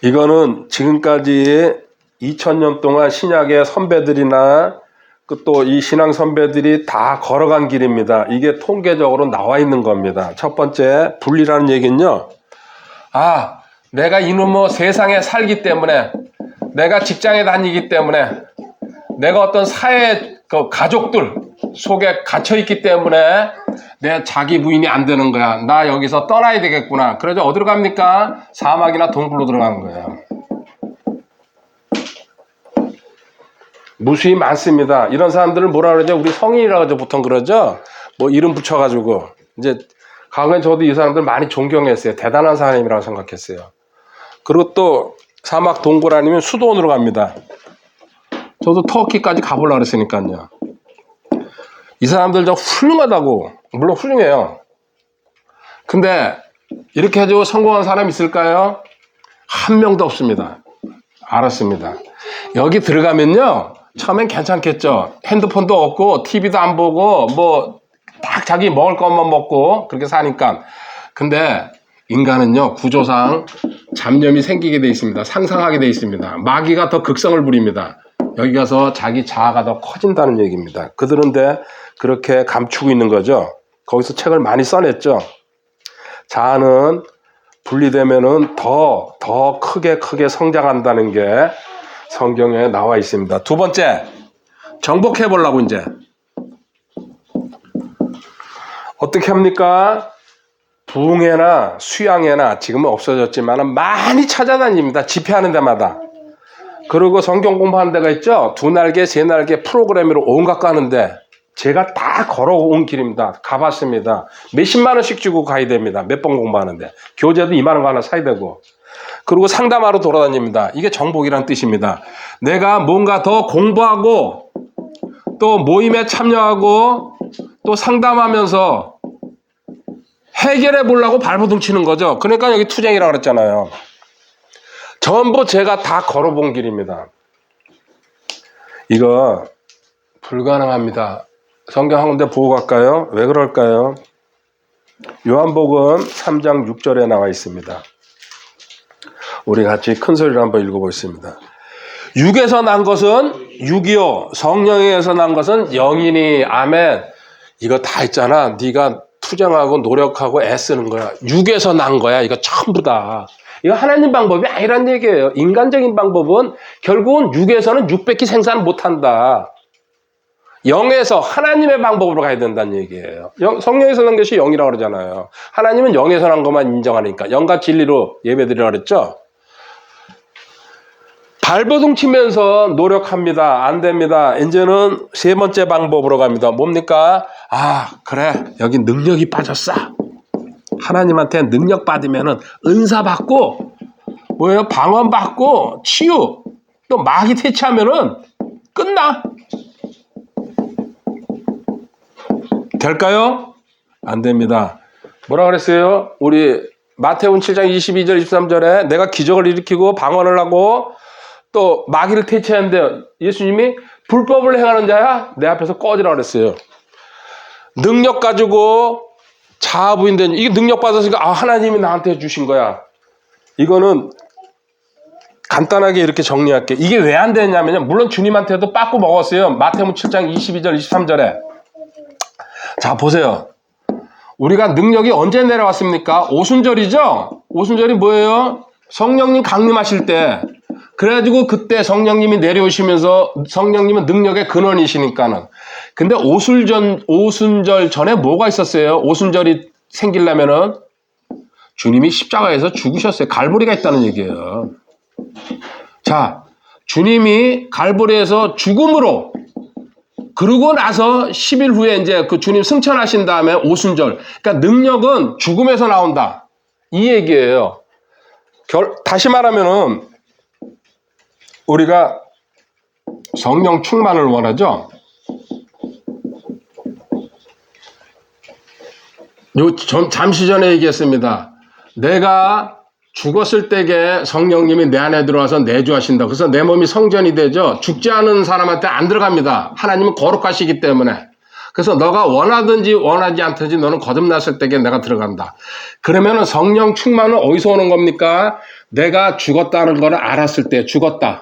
이거는 지금까지 2000년 동안 신약의 선배들이나 또 이 신앙 선배들이 다 걸어간 길입니다. 이게 통계적으로 나와 있는 겁니다. 첫 번째 분리라는 얘기는요. 아, 내가 이놈의 세상에 살기 때문에, 내가 직장에 다니기 때문에, 내가 어떤 사회 가족들 속에 갇혀있기 때문에 내 자기 부인이 안 되는 거야. 나 여기서 떠나야 되겠구나. 그래서 어디로 갑니까? 사막이나 동굴로 들어가는 거예요. 무수히 많습니다. 이런 사람들을 뭐라 그러죠? 우리 성인이라고 하죠. 보통 그러죠? 뭐 이름 붙여가지고. 이제 과거엔 저도 이 사람들 많이 존경했어요. 대단한 사람이라고 생각했어요. 그리고 또 사막 동굴 아니면 수도원으로 갑니다. 저도 터키까지 가보려고 그랬으니까요. 이 사람들 저 훌륭하다고. 물론 훌륭해요. 근데 이렇게 해주고 성공한 사람 있을까요? 한 명도 없습니다. 알았습니다. 여기 들어가면요, 처음엔 괜찮겠죠. 핸드폰도 없고 TV도 안 보고 뭐 딱 자기 먹을 것만 먹고 그렇게 사니까. 근데 인간은요, 구조상 잡념이 생기게 돼 있습니다. 상상하게 돼 있습니다. 마귀가 더 극성을 부립니다. 여기 가서 자기 자아가 더 커진다는 얘기입니다. 그들은 그렇게 감추고 있는 거죠. 거기서 책을 많이 써냈죠. 자아는 분리되면은 더 크게 성장한다는 게 성경에 나와 있습니다. 두 번째, 정복해 보려고 이제. 어떻게 합니까? 부흥회나 수양회나 지금은 없어졌지만 많이 찾아다닙니다. 집회하는 데마다. 그리고 성경 공부하는 데가 있죠. 2날개, 3날개 프로그램으로 온갖 가는데 제가 다 걸어온 길입니다. 가봤습니다. 몇십만 원씩 주고 가야 됩니다. 몇 번 공부하는데. 교재도 2만 원 하나 사야 되고. 그리고 상담하러 돌아다닙니다. 이게 정복이란 뜻입니다. 내가 뭔가 더 공부하고 또 모임에 참여하고 또 상담하면서 해결해 보려고 발버둥 치는 거죠. 그러니까 여기 투쟁이라고 그랬잖아요. 전부 제가 다 걸어본 길입니다. 이거 불가능합니다. 성경 한 군데 보고 갈까요? 왜 그럴까요? 요한복음 3장 6절에 나와 있습니다. 우리 같이 큰 소리로 한번 읽어보겠습니다. 육에서 난 것은 육이요, 성령에서 난 것은 영이니. 아멘. 이거 다 있잖아. 네가 투쟁하고 노력하고 애쓰는 거야. 육에서 난 거야. 이거 전부 다. 이거 하나님 방법이 아니란 얘기예요. 인간적인 방법은 결국은 육에서는 육밖에 생산 못한다. 영에서 하나님의 방법으로 가야 된다는 얘기예요. 성령에서 난 것이 영이라고 그러잖아요. 하나님은 영에서 난 것만 인정하니까. 영과 진리로 예배드리라고 그랬죠. 발버둥 치면서 노력합니다. 안 됩니다. 이제는 세 번째 방법으로 갑니다. 뭡니까? 아, 그래. 여기 능력이 빠졌어. 하나님한테 능력 받으면은 은사 받고, 뭐예요? 방언 받고, 치유, 또 마귀 퇴치하면은 끝나. 될까요? 안 됩니다. 뭐라 그랬어요? 우리 마태복음 7장 22절, 23절에 내가 기적을 일으키고 방언을 하고 또 마귀를 퇴치하는데 예수님이 불법을 행하는 자야 내 앞에서 꺼지라 그랬어요. 능력 가지고 자아부인된, 이게 능력 받았으니까 아, 하나님이 나한테 주신 거야. 이거는 간단하게 이렇게 정리할게. 이게 왜 안 되냐면요, 물론 주님한테도 빠꾸 먹었어요. 마태복음 7장 22절 23절에. 자, 보세요. 우리가 능력이 언제 내려왔습니까? 오순절이죠? 오순절이 뭐예요? 성령님 강림하실 때, 그래가지고 그때 성령님이 내려오시면서 성령님은 능력의 근원이시니까는. 근데 오순절 전에 뭐가 있었어요? 오순절이 생기려면은 주님이 십자가에서 죽으셨어요. 갈보리가 있다는 얘기예요. 자, 주님이 갈보리에서 죽음으로, 그러고 나서 10일 후에 이제 그 주님 승천하신 다음에 오순절. 그러니까 능력은 죽음에서 나온다. 이 얘기예요. 다시 말하면은 우리가 성령 충만을 원하죠. 잠시 전에 얘기했습니다. 내가 죽었을 때에 성령님이 내 안에 들어와서 내주하신다. 그래서 내 몸이 성전이 되죠. 죽지 않은 사람한테 안 들어갑니다. 하나님은 거룩하시기 때문에. 그래서 너가 원하든지 원하지 않든지 너는 거듭났을 때에 내가 들어간다. 그러면 성령 충만은 어디서 오는 겁니까? 내가 죽었다는 걸 알았을 때 죽었다.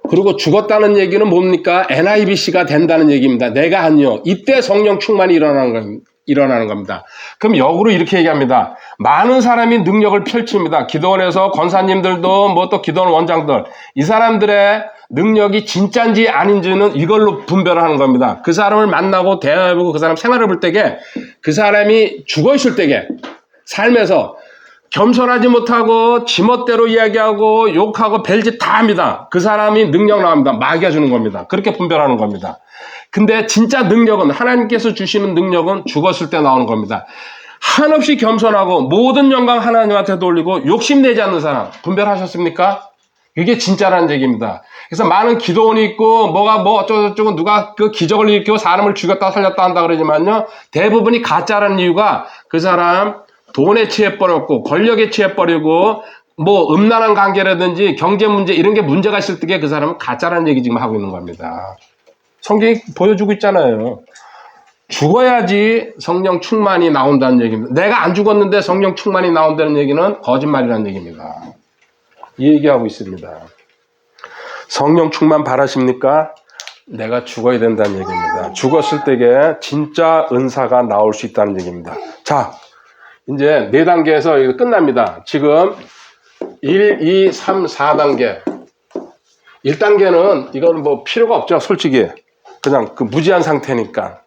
그리고 죽었다는 얘기는 뭡니까? NIBC가 된다는 얘기입니다. 내가 아니요. 이때 성령 충만이 일어나는 겁니다. 그럼 역으로 이렇게 얘기합니다. 많은 사람이 능력을 펼칩니다. 기도원에서 권사님들도 뭐 또 기도원 원장들, 이 사람들의 능력이 진짜인지 아닌지는 이걸로 분별을 하는 겁니다. 그 사람을 만나고 대화해보고 그 사람 생활을 볼 때에 그 사람이 죽어있을 때에 삶에서 겸손하지 못하고 지멋대로 이야기하고 욕하고 별짓 다 합니다. 그 사람이 능력 나옵니다. 마귀가 주는 겁니다. 그렇게 분별하는 겁니다. 근데 진짜 능력은, 하나님께서 주시는 능력은 죽었을 때 나오는 겁니다. 한없이 겸손하고 모든 영광 하나님한테 돌리고 욕심내지 않는 사람 분별하셨습니까? 이게 진짜라는 얘기입니다. 그래서 많은 기도원이 있고 뭐가 뭐 어쩌고저쩌고 누가 그 기적을 일으키고 사람을 죽였다 살렸다 한다 그러지만요, 대부분이 가짜라는 이유가 그 사람 돈에 취해버렸고 권력에 취해버리고 뭐 음란한 관계라든지 경제 문제 이런 게 문제가 있을 때 그 사람은 가짜라는 얘기 지금 하고 있는 겁니다. 성경이 보여주고 있잖아요. 죽어야지 성령 충만이 나온다는 얘기입니다. 내가 안 죽었는데 성령 충만이 나온다는 얘기는 거짓말이라는 얘기입니다. 이 얘기하고 있습니다. 성령 충만 바라십니까? 내가 죽어야 된다는 얘기입니다. 죽었을 때에 진짜 은사가 나올 수 있다는 얘기입니다. 자, 이제 4단계에서 끝납니다. 지금 1, 2, 3, 4단계. 1단계는 이거는 뭐 필요가 없죠. 솔직히. 그냥 그 무지한 상태니까.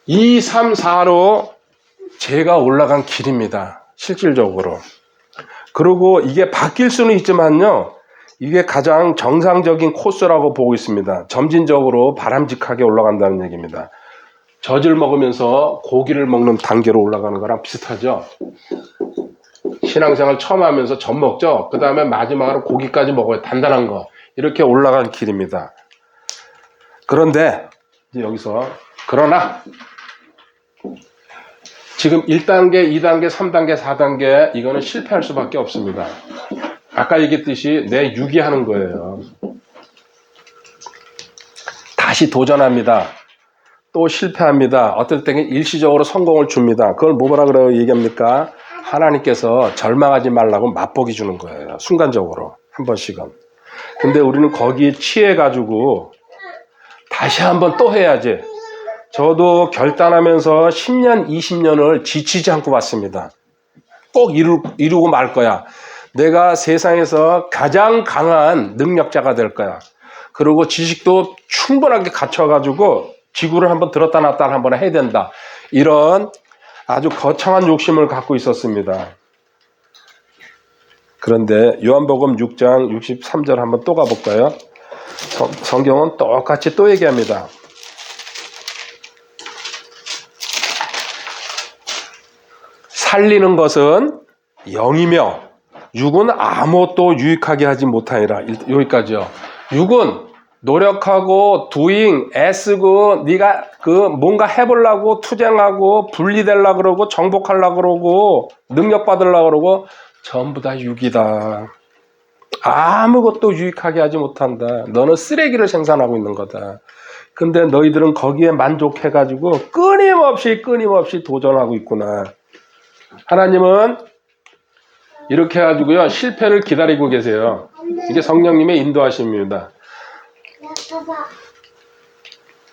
2, 3, 4로 제가 올라간 길입니다. 실질적으로. 그리고 이게 바뀔 수는 있지만요, 이게 가장 정상적인 코스라고 보고 있습니다. 점진적으로 바람직하게 올라간다는 얘기입니다. 젖을 먹으면서 고기를 먹는 단계로 올라가는 거랑 비슷하죠. 신앙생활 처음 하면서 젖 먹죠. 그 다음에 마지막으로 고기까지 먹어요. 단단한 거. 이렇게 올라간 길입니다. 그런데 이제 여기서 그러나 지금 1단계, 2단계, 3단계, 4단계 이거는 실패할 수밖에 없습니다. 아까 얘기했듯이 내 유기하는 거예요. 다시 도전합니다. 또 실패합니다. 어떨 때는 일시적으로 성공을 줍니다. 그걸 뭐라 그래요? 얘기합니까? 하나님께서 절망하지 말라고 맛보기 주는 거예요. 순간적으로 한 번씩은. 근데 우리는 거기에 취해가지고 다시 한번 또 해야지. 저도 결단하면서 10년, 20년을 지치지 않고 왔습니다. 꼭 이루고 말 거야. 내가 세상에서 가장 강한 능력자가 될 거야. 그리고 지식도 충분하게 갖춰가지고 지구를 한번 들었다 놨다 한번 해야 된다. 이런 아주 거창한 욕심을 갖고 있었습니다. 그런데 요한복음 6장 63절 한번 또 가볼까요? 성경은 똑같이 또 얘기합니다. 살리는 것은 영이며 육은 아무것도 유익하게 하지 못하니라. 여기까지요. 육은 노력하고 doing, 애쓰고 네가 그 뭔가 해보려고 투쟁하고 분리되려고 그러고 정복하려고 그러고 능력 받으려고 그러고 전부 다 육이다. 아무것도 유익하게 하지 못한다. 너는 쓰레기를 생산하고 있는 거다. 근데 너희들은 거기에 만족해가지고 끊임없이 도전하고 있구나. 하나님은 이렇게 해가지고요, 실패를 기다리고 계세요. 이게 성령님의 인도하심입니다.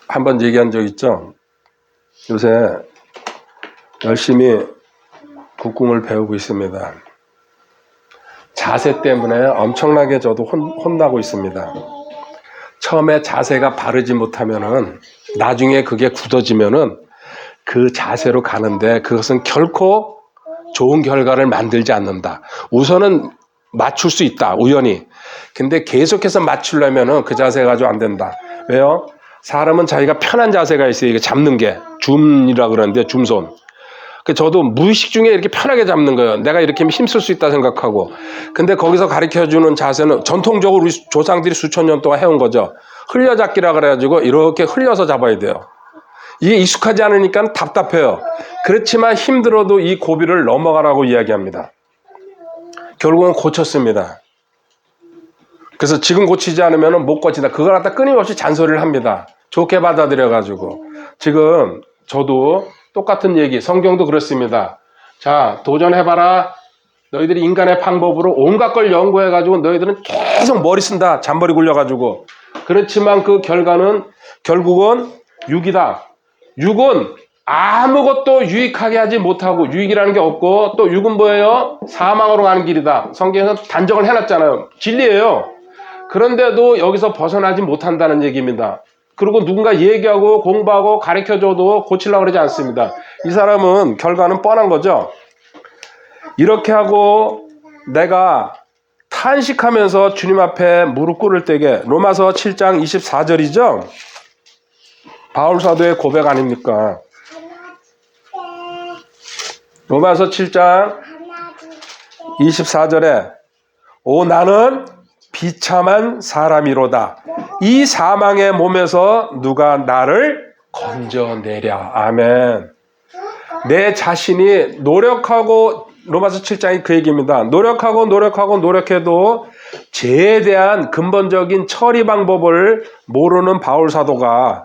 한번 얘기한 적 있죠? 요새 열심히 국궁을 배우고 있습니다. 자세 때문에 엄청나게 저도 혼나고 있습니다. 처음에 자세가 바르지 못하면은 나중에 그게 굳어지면은 그 자세로 가는데 그것은 결코 좋은 결과를 만들지 않는다. 우선은 맞출 수 있다, 우연히. 근데 계속해서 맞추려면은 그 자세 가지고 안 된다. 왜요? 사람은 자기가 편한 자세가 있어요. 이게 잡는 게. 줌이라 그러는데, 줌손. 저도 무의식 중에 이렇게 편하게 잡는 거예요. 내가 이렇게 힘쓸 수 있다 생각하고. 근데 거기서 가르쳐주는 자세는 전통적으로 우리 조상들이 수천 년 동안 해온 거죠. 흘려잡기라 그래가지고 이렇게 흘려서 잡아야 돼요. 이게 익숙하지 않으니까 답답해요. 그렇지만 힘들어도 이 고비를 넘어가라고 이야기합니다. 결국은 고쳤습니다. 그래서 지금 고치지 않으면 못 고친다. 그걸 갖다 끊임없이 잔소리를 합니다. 좋게 받아들여가지고. 지금 저도 똑같은 얘기, 성경도 그렇습니다. 자, 도전해봐라. 너희들이 인간의 방법으로 온갖 걸 연구해가지고 너희들은 계속 머리 쓴다. 잔머리 굴려가지고. 그렇지만 그 결과는 결국은 육이다. 육은 아무것도 유익하게 하지 못하고 유익이라는 게 없고 또 육은 뭐예요? 사망으로 가는 길이다. 성경에서 단정을 해놨잖아요. 진리예요. 그런데도 여기서 벗어나지 못한다는 얘기입니다. 그리고 누군가 얘기하고 공부하고 가르쳐줘도 고치려고 그러지 않습니다. 이 사람은 결과는 뻔한 거죠. 이렇게 하고 내가 탄식하면서 주님 앞에 무릎 꿇을 때에 로마서 7장 24절이죠. 바울 사도의 고백 아닙니까? 로마서 7장 24절에 오 나는 비참한 사람이로다. 이 사망의 몸에서 누가 나를 건져내랴. 아멘. 내 자신이 노력하고 로마서 7장이 그 얘기입니다. 노력해도 죄에 대한 근본적인 처리 방법을 모르는 바울 사도가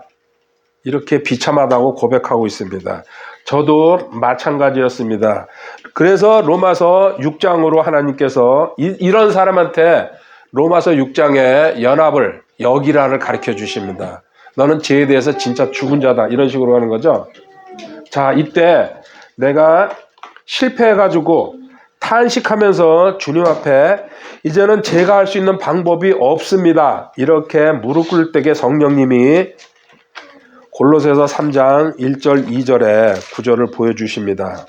이렇게 비참하다고 고백하고 있습니다. 저도 마찬가지였습니다. 그래서 로마서 6장으로 하나님께서 이런 사람한테 로마서 6장의 연합을 여기라를 가르쳐 주십니다. 너는 죄에 대해서 진짜 죽은 자다. 이런 식으로 하는 거죠. 자, 이때 내가 실패해가지고 탄식하면서 주님 앞에 이제는 제가 할 수 있는 방법이 없습니다. 이렇게 무릎 꿇을 때에 성령님이 골로새서 3장 1절 2절의 구절을 보여주십니다.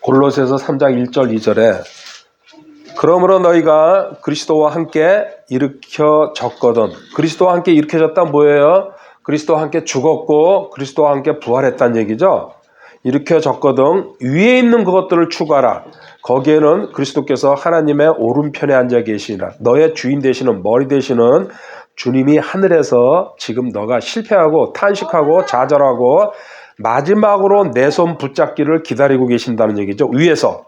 골로새서 3장 1절 2절에 그러므로 너희가 그리스도와 함께 일으켜졌거든. 그리스도와 함께 일으켜졌다 뭐예요? 그리스도와 함께 죽었고 그리스도와 함께 부활했다는 얘기죠. 일으켜졌거든 위에 있는 그것들을 추구하라. 거기에는 그리스도께서 하나님의 오른편에 앉아 계시니라. 너의 주인 되시는 머리 되시는 주님이 하늘에서 지금 너가 실패하고 탄식하고 좌절하고 마지막으로 내 손 붙잡기를 기다리고 계신다는 얘기죠. 위에서.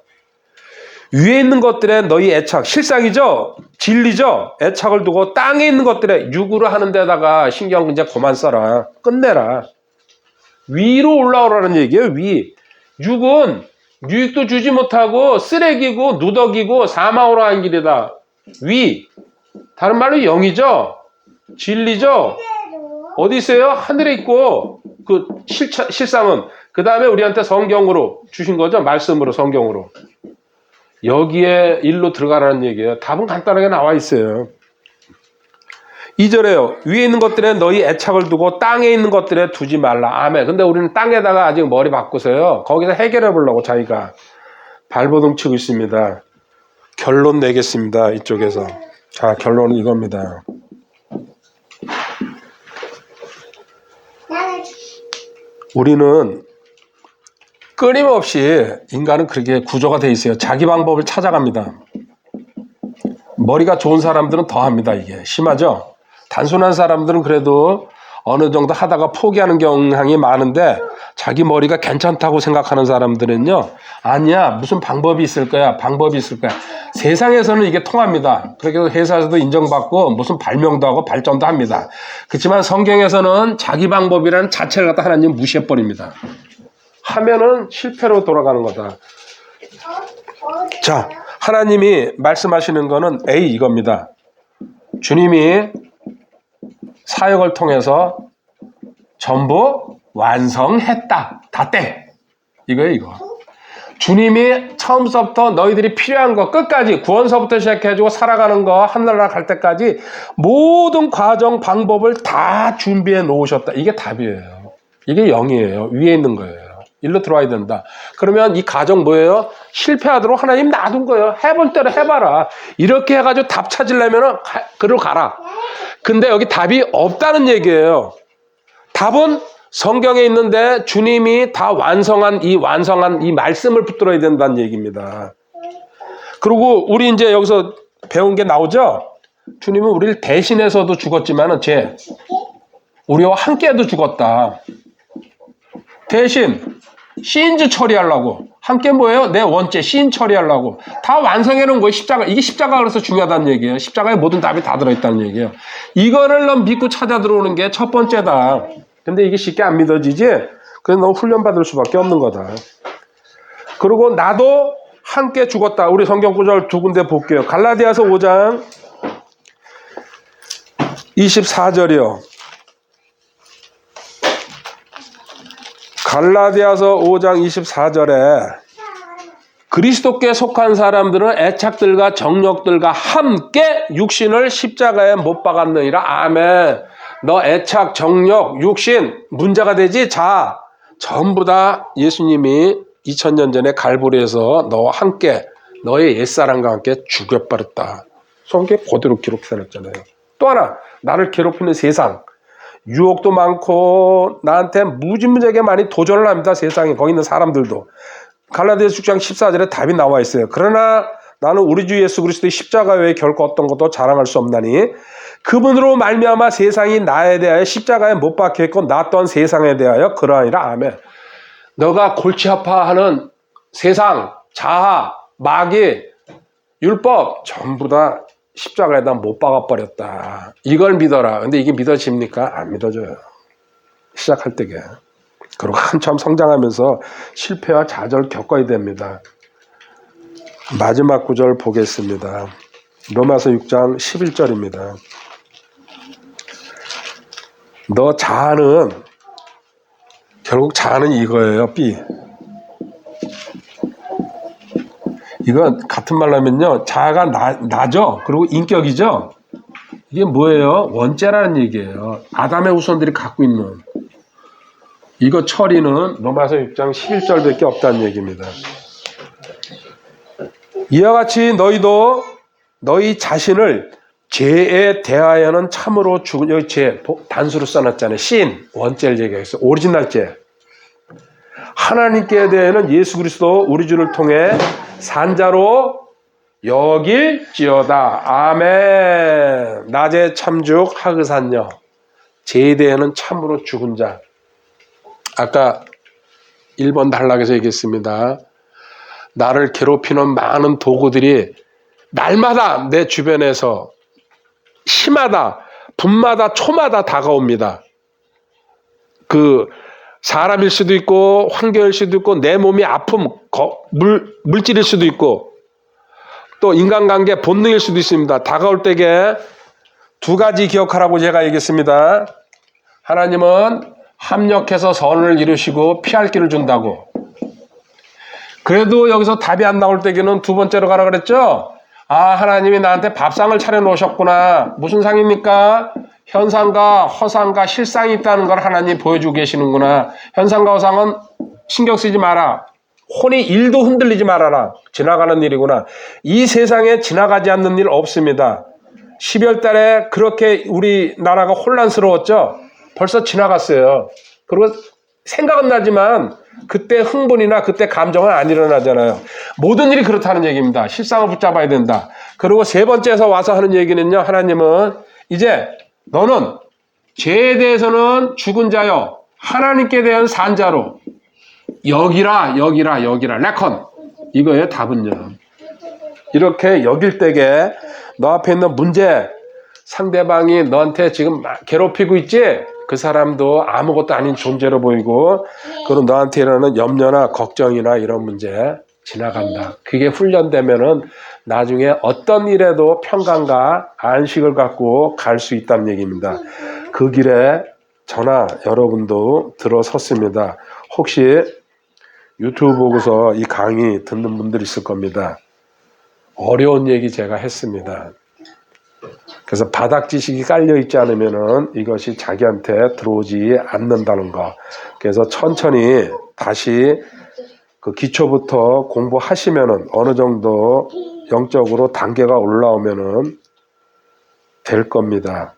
위에 있는 것들에 너희 애착, 실상이죠? 진리죠? 애착을 두고 땅에 있는 것들에 육으로 하는 데다가 신경 이제 그만 써라. 끝내라. 위로 올라오라는 얘기예요. 위. 육은 유익도 주지 못하고 쓰레기고 누더기고 사망으로 하는 길이다. 위. 다른 말로 영이죠? 진리죠? 어디 있어요? 하늘에 있고 그 실상은 그 다음에 우리한테 성경으로 주신 거죠. 말씀으로 성경으로. 여기에 일로 들어가라는 얘기예요. 답은 간단하게 나와 있어요. 2절에요. 위에 있는 것들에 너희 애착을 두고 땅에 있는 것들에 두지 말라. 아멘. 근데 우리는 땅에다가 아직 머리 바꾸서요. 거기서 해결해 보려고 자기가 발버둥 치고 있습니다. 결론 내겠습니다. 이쪽에서. 자, 결론은 이겁니다. 우리는 끊임없이 인간은 그렇게 구조가 돼 있어요. 자기 방법을 찾아갑니다. 머리가 좋은 사람들은 더 합니다. 이게 심하죠? 단순한 사람들은 그래도 어느 정도 하다가 포기하는 경향이 많은데 자기 머리가 괜찮다고 생각하는 사람들은요. 아니야. 무슨 방법이 있을 거야. 방법이 있을 거야. 세상에서는 이게 통합니다. 그래서 회사에서도 인정받고 무슨 발명도 하고 발전도 합니다. 그렇지만 성경에서는 자기 방법이라는 자체를 갖다 하나님 무시해버립니다. 하면은 실패로 돌아가는 거다. 자, 하나님이 말씀하시는 거는 A 이겁니다. 주님이 사역을 통해서 전부 완성했다. 다 땡. 이거예요, 이거. 주님이 처음부터 너희들이 필요한 거 끝까지 구원서부터 시작해가지고 살아가는 거 하늘나라 갈 때까지 모든 과정 방법을 다 준비해 놓으셨다. 이게 답이에요. 이게 영이에요. 위에 있는 거예요. 일로 들어와야 된다. 그러면 이 과정 뭐예요? 실패하도록 하나님 놔둔 거예요. 해볼 대로 해봐라. 이렇게 해가지고 답 찾으려면 그리로 가라. 근데 여기 답이 없다는 얘기예요. 답은 성경에 있는데 주님이 다 완성한 이 말씀을 붙들어야 된다는 얘기입니다. 그리고 우리 이제 여기서 배운 게 나오죠? 주님은 우리를 대신해서도 죽었지만은 우리와 함께도 죽었다. 대신 시인즈 처리하려고 함께 뭐예요? 내 원죄 시인 처리하려고 다 완성해 놓은 거예요. 십자가. 이게 십자가가 그래서 중요하다는 얘기예요. 십자가에 모든 답이 다 들어있다는 얘기예요. 이거를 넌 믿고 찾아 들어오는 게 첫 번째다. 근데 이게 쉽게 안 믿어지지? 그래서 너무 훈련받을 수밖에 없는 거다. 그리고 나도 함께 죽었다. 우리 성경 구절 두 군데 볼게요. 갈라디아서 5장 24절이요. 갈라디아서 5장 24절에 그리스도께 속한 사람들은 애착들과 정욕들과 함께 육신을 십자가에 못 박았느니라. 아멘. 너 애착, 정욕, 육신 문제가 되지? 자, 전부 다 예수님이 2000년 전에 갈보리에서 너와 함께 너의 옛사람과 함께 죽여버렸다. 성경에 그대로 기록해 놨잖아요. 또 하나, 나를 괴롭히는 세상. 유혹도 많고 나한테 무지무지하게 많이 도전을 합니다. 세상에 거기 있는 사람들도. 갈라디아서 6장 14절에 답이 나와 있어요. 그러나 나는 우리 주 예수 그리스도의 십자가 외에 결코 어떤 것도 자랑할 수 없나니 그분으로 말미암아 세상이 나에 대하여 십자가에 못 박혀있고 나 또한 세상에 대하여 그러하니라. 아멘. 너가 골치 아파하는 세상, 자아, 마귀, 율법 전부 다 십자가에다 못 박아버렸다. 이걸 믿어라. 근데 이게 믿어집니까? 안 믿어져요. 시작할 때게. 그리고 한참 성장하면서 실패와 좌절 겪어야 됩니다. 마지막 구절 보겠습니다. 로마서 6장 11절입니다. 너 자아는 결국 자아는 이거예요. B. 이건 같은 말로 하면요. 자아가 나죠. 그리고 인격이죠. 이게 뭐예요? 원죄라는 얘기예요. 아담의 후손들이 갖고 있는. 이거 처리는 로마서 6장 11절밖에 없다는 얘기입니다. 이와 같이 너희도 너희 자신을 죄에 대하여는 참으로 죽은, 여기 죄 단수로 써놨잖아요. 신, 원죄를 얘기했어요. 오리지널 죄. 하나님께 대해는 예수 그리스도 우리 주를 통해 산자로 여길지어다. 아멘. 낮에 참죽 하그산녀. 죄에 대해는 참으로 죽은 자. 아까 1번 단락에서 얘기했습니다. 나를 괴롭히는 많은 도구들이 날마다 내 주변에서 시마다, 분마다, 초마다 다가옵니다. 그 사람일 수도 있고 환경일 수도 있고 내 몸이 아픔, 물질일 수도 있고 또 인간관계 본능일 수도 있습니다. 다가올 때에 두 가지 기억하라고 제가 얘기했습니다. 하나님은 합력해서 선을 이루시고 피할 길을 준다고. 그래도 여기서 답이 안 나올 때에는 두 번째로 가라 그랬죠? 아, 하나님이 나한테 밥상을 차려놓으셨구나. 무슨 상입니까? 현상과 허상과 실상이 있다는 걸 하나님 보여주고 계시는구나. 현상과 허상은 신경 쓰지 마라. 혼이 1도 흔들리지 말아라. 지나가는 일이구나. 이 세상에 지나가지 않는 일 없습니다. 12월 달에 그렇게 우리나라가 혼란스러웠죠? 벌써 지나갔어요. 그리고 생각은 나지만 그때 흥분이나 그때 감정은 안 일어나잖아요. 모든 일이 그렇다는 얘기입니다. 실상을 붙잡아야 된다. 그리고 세 번째에서 와서 하는 얘기는요. 하나님은 이제 너는 죄에 대해서는 죽은 자요. 하나님께 대한 산 자로 여기라. 레컨. 이거예요. 답은요. 이렇게 여길 때에 너 앞에 있는 문제, 상대방이 너한테 지금 괴롭히고 있지? 그 사람도 아무것도 아닌 존재로 보이고 그리고 너한테 일어나는 염려나 걱정이나 이런 문제 지나간다. 그게 훈련되면은 나중에 어떤 일에도 평강과 안식을 갖고 갈 수 있다는 얘기입니다. 그 길에 저나 여러분도 들어섰습니다. 혹시 유튜브 보고서 이 강의 듣는 분들 있을 겁니다. 어려운 얘기 제가 했습니다. 그래서 바닥 지식이 깔려 있지 않으면은 이것이 자기한테 들어오지 않는다는 거. 그래서 천천히 다시 그 기초부터 공부하시면은 어느 정도 영적으로 단계가 올라오면은 될 겁니다.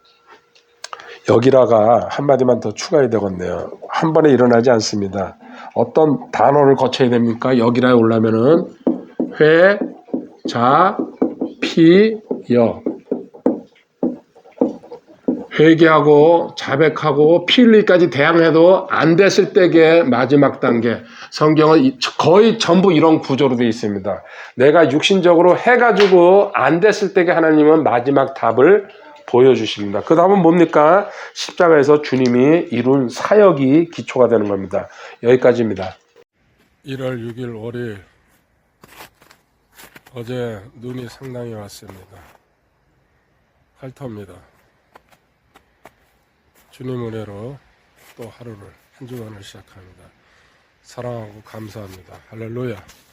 여기라가 한마디만 더 추가해야 되겠네요. 한 번에 일어나지 않습니다. 어떤 단어를 거쳐야 됩니까? 여기라에 올라면은 회, 자, 피, 여. 회개하고 자백하고 피 흘리기까지 대항해도 안 됐을 때의 마지막 단계. 성경은 거의 전부 이런 구조로 되어 있습니다. 내가 육신적으로 해가지고 안 됐을 때에 하나님은 마지막 답을 보여주십니다. 그 답은 뭡니까? 십자가에서 주님이 이룬 사역이 기초가 되는 겁니다. 여기까지입니다. 1월 6일 월요일. 어제 눈이 상당히 왔습니다. 핥터입니다. 주님 은혜로 또 하루를 한 주간을 시작합니다. 사랑하고 감사합니다. 할렐루야.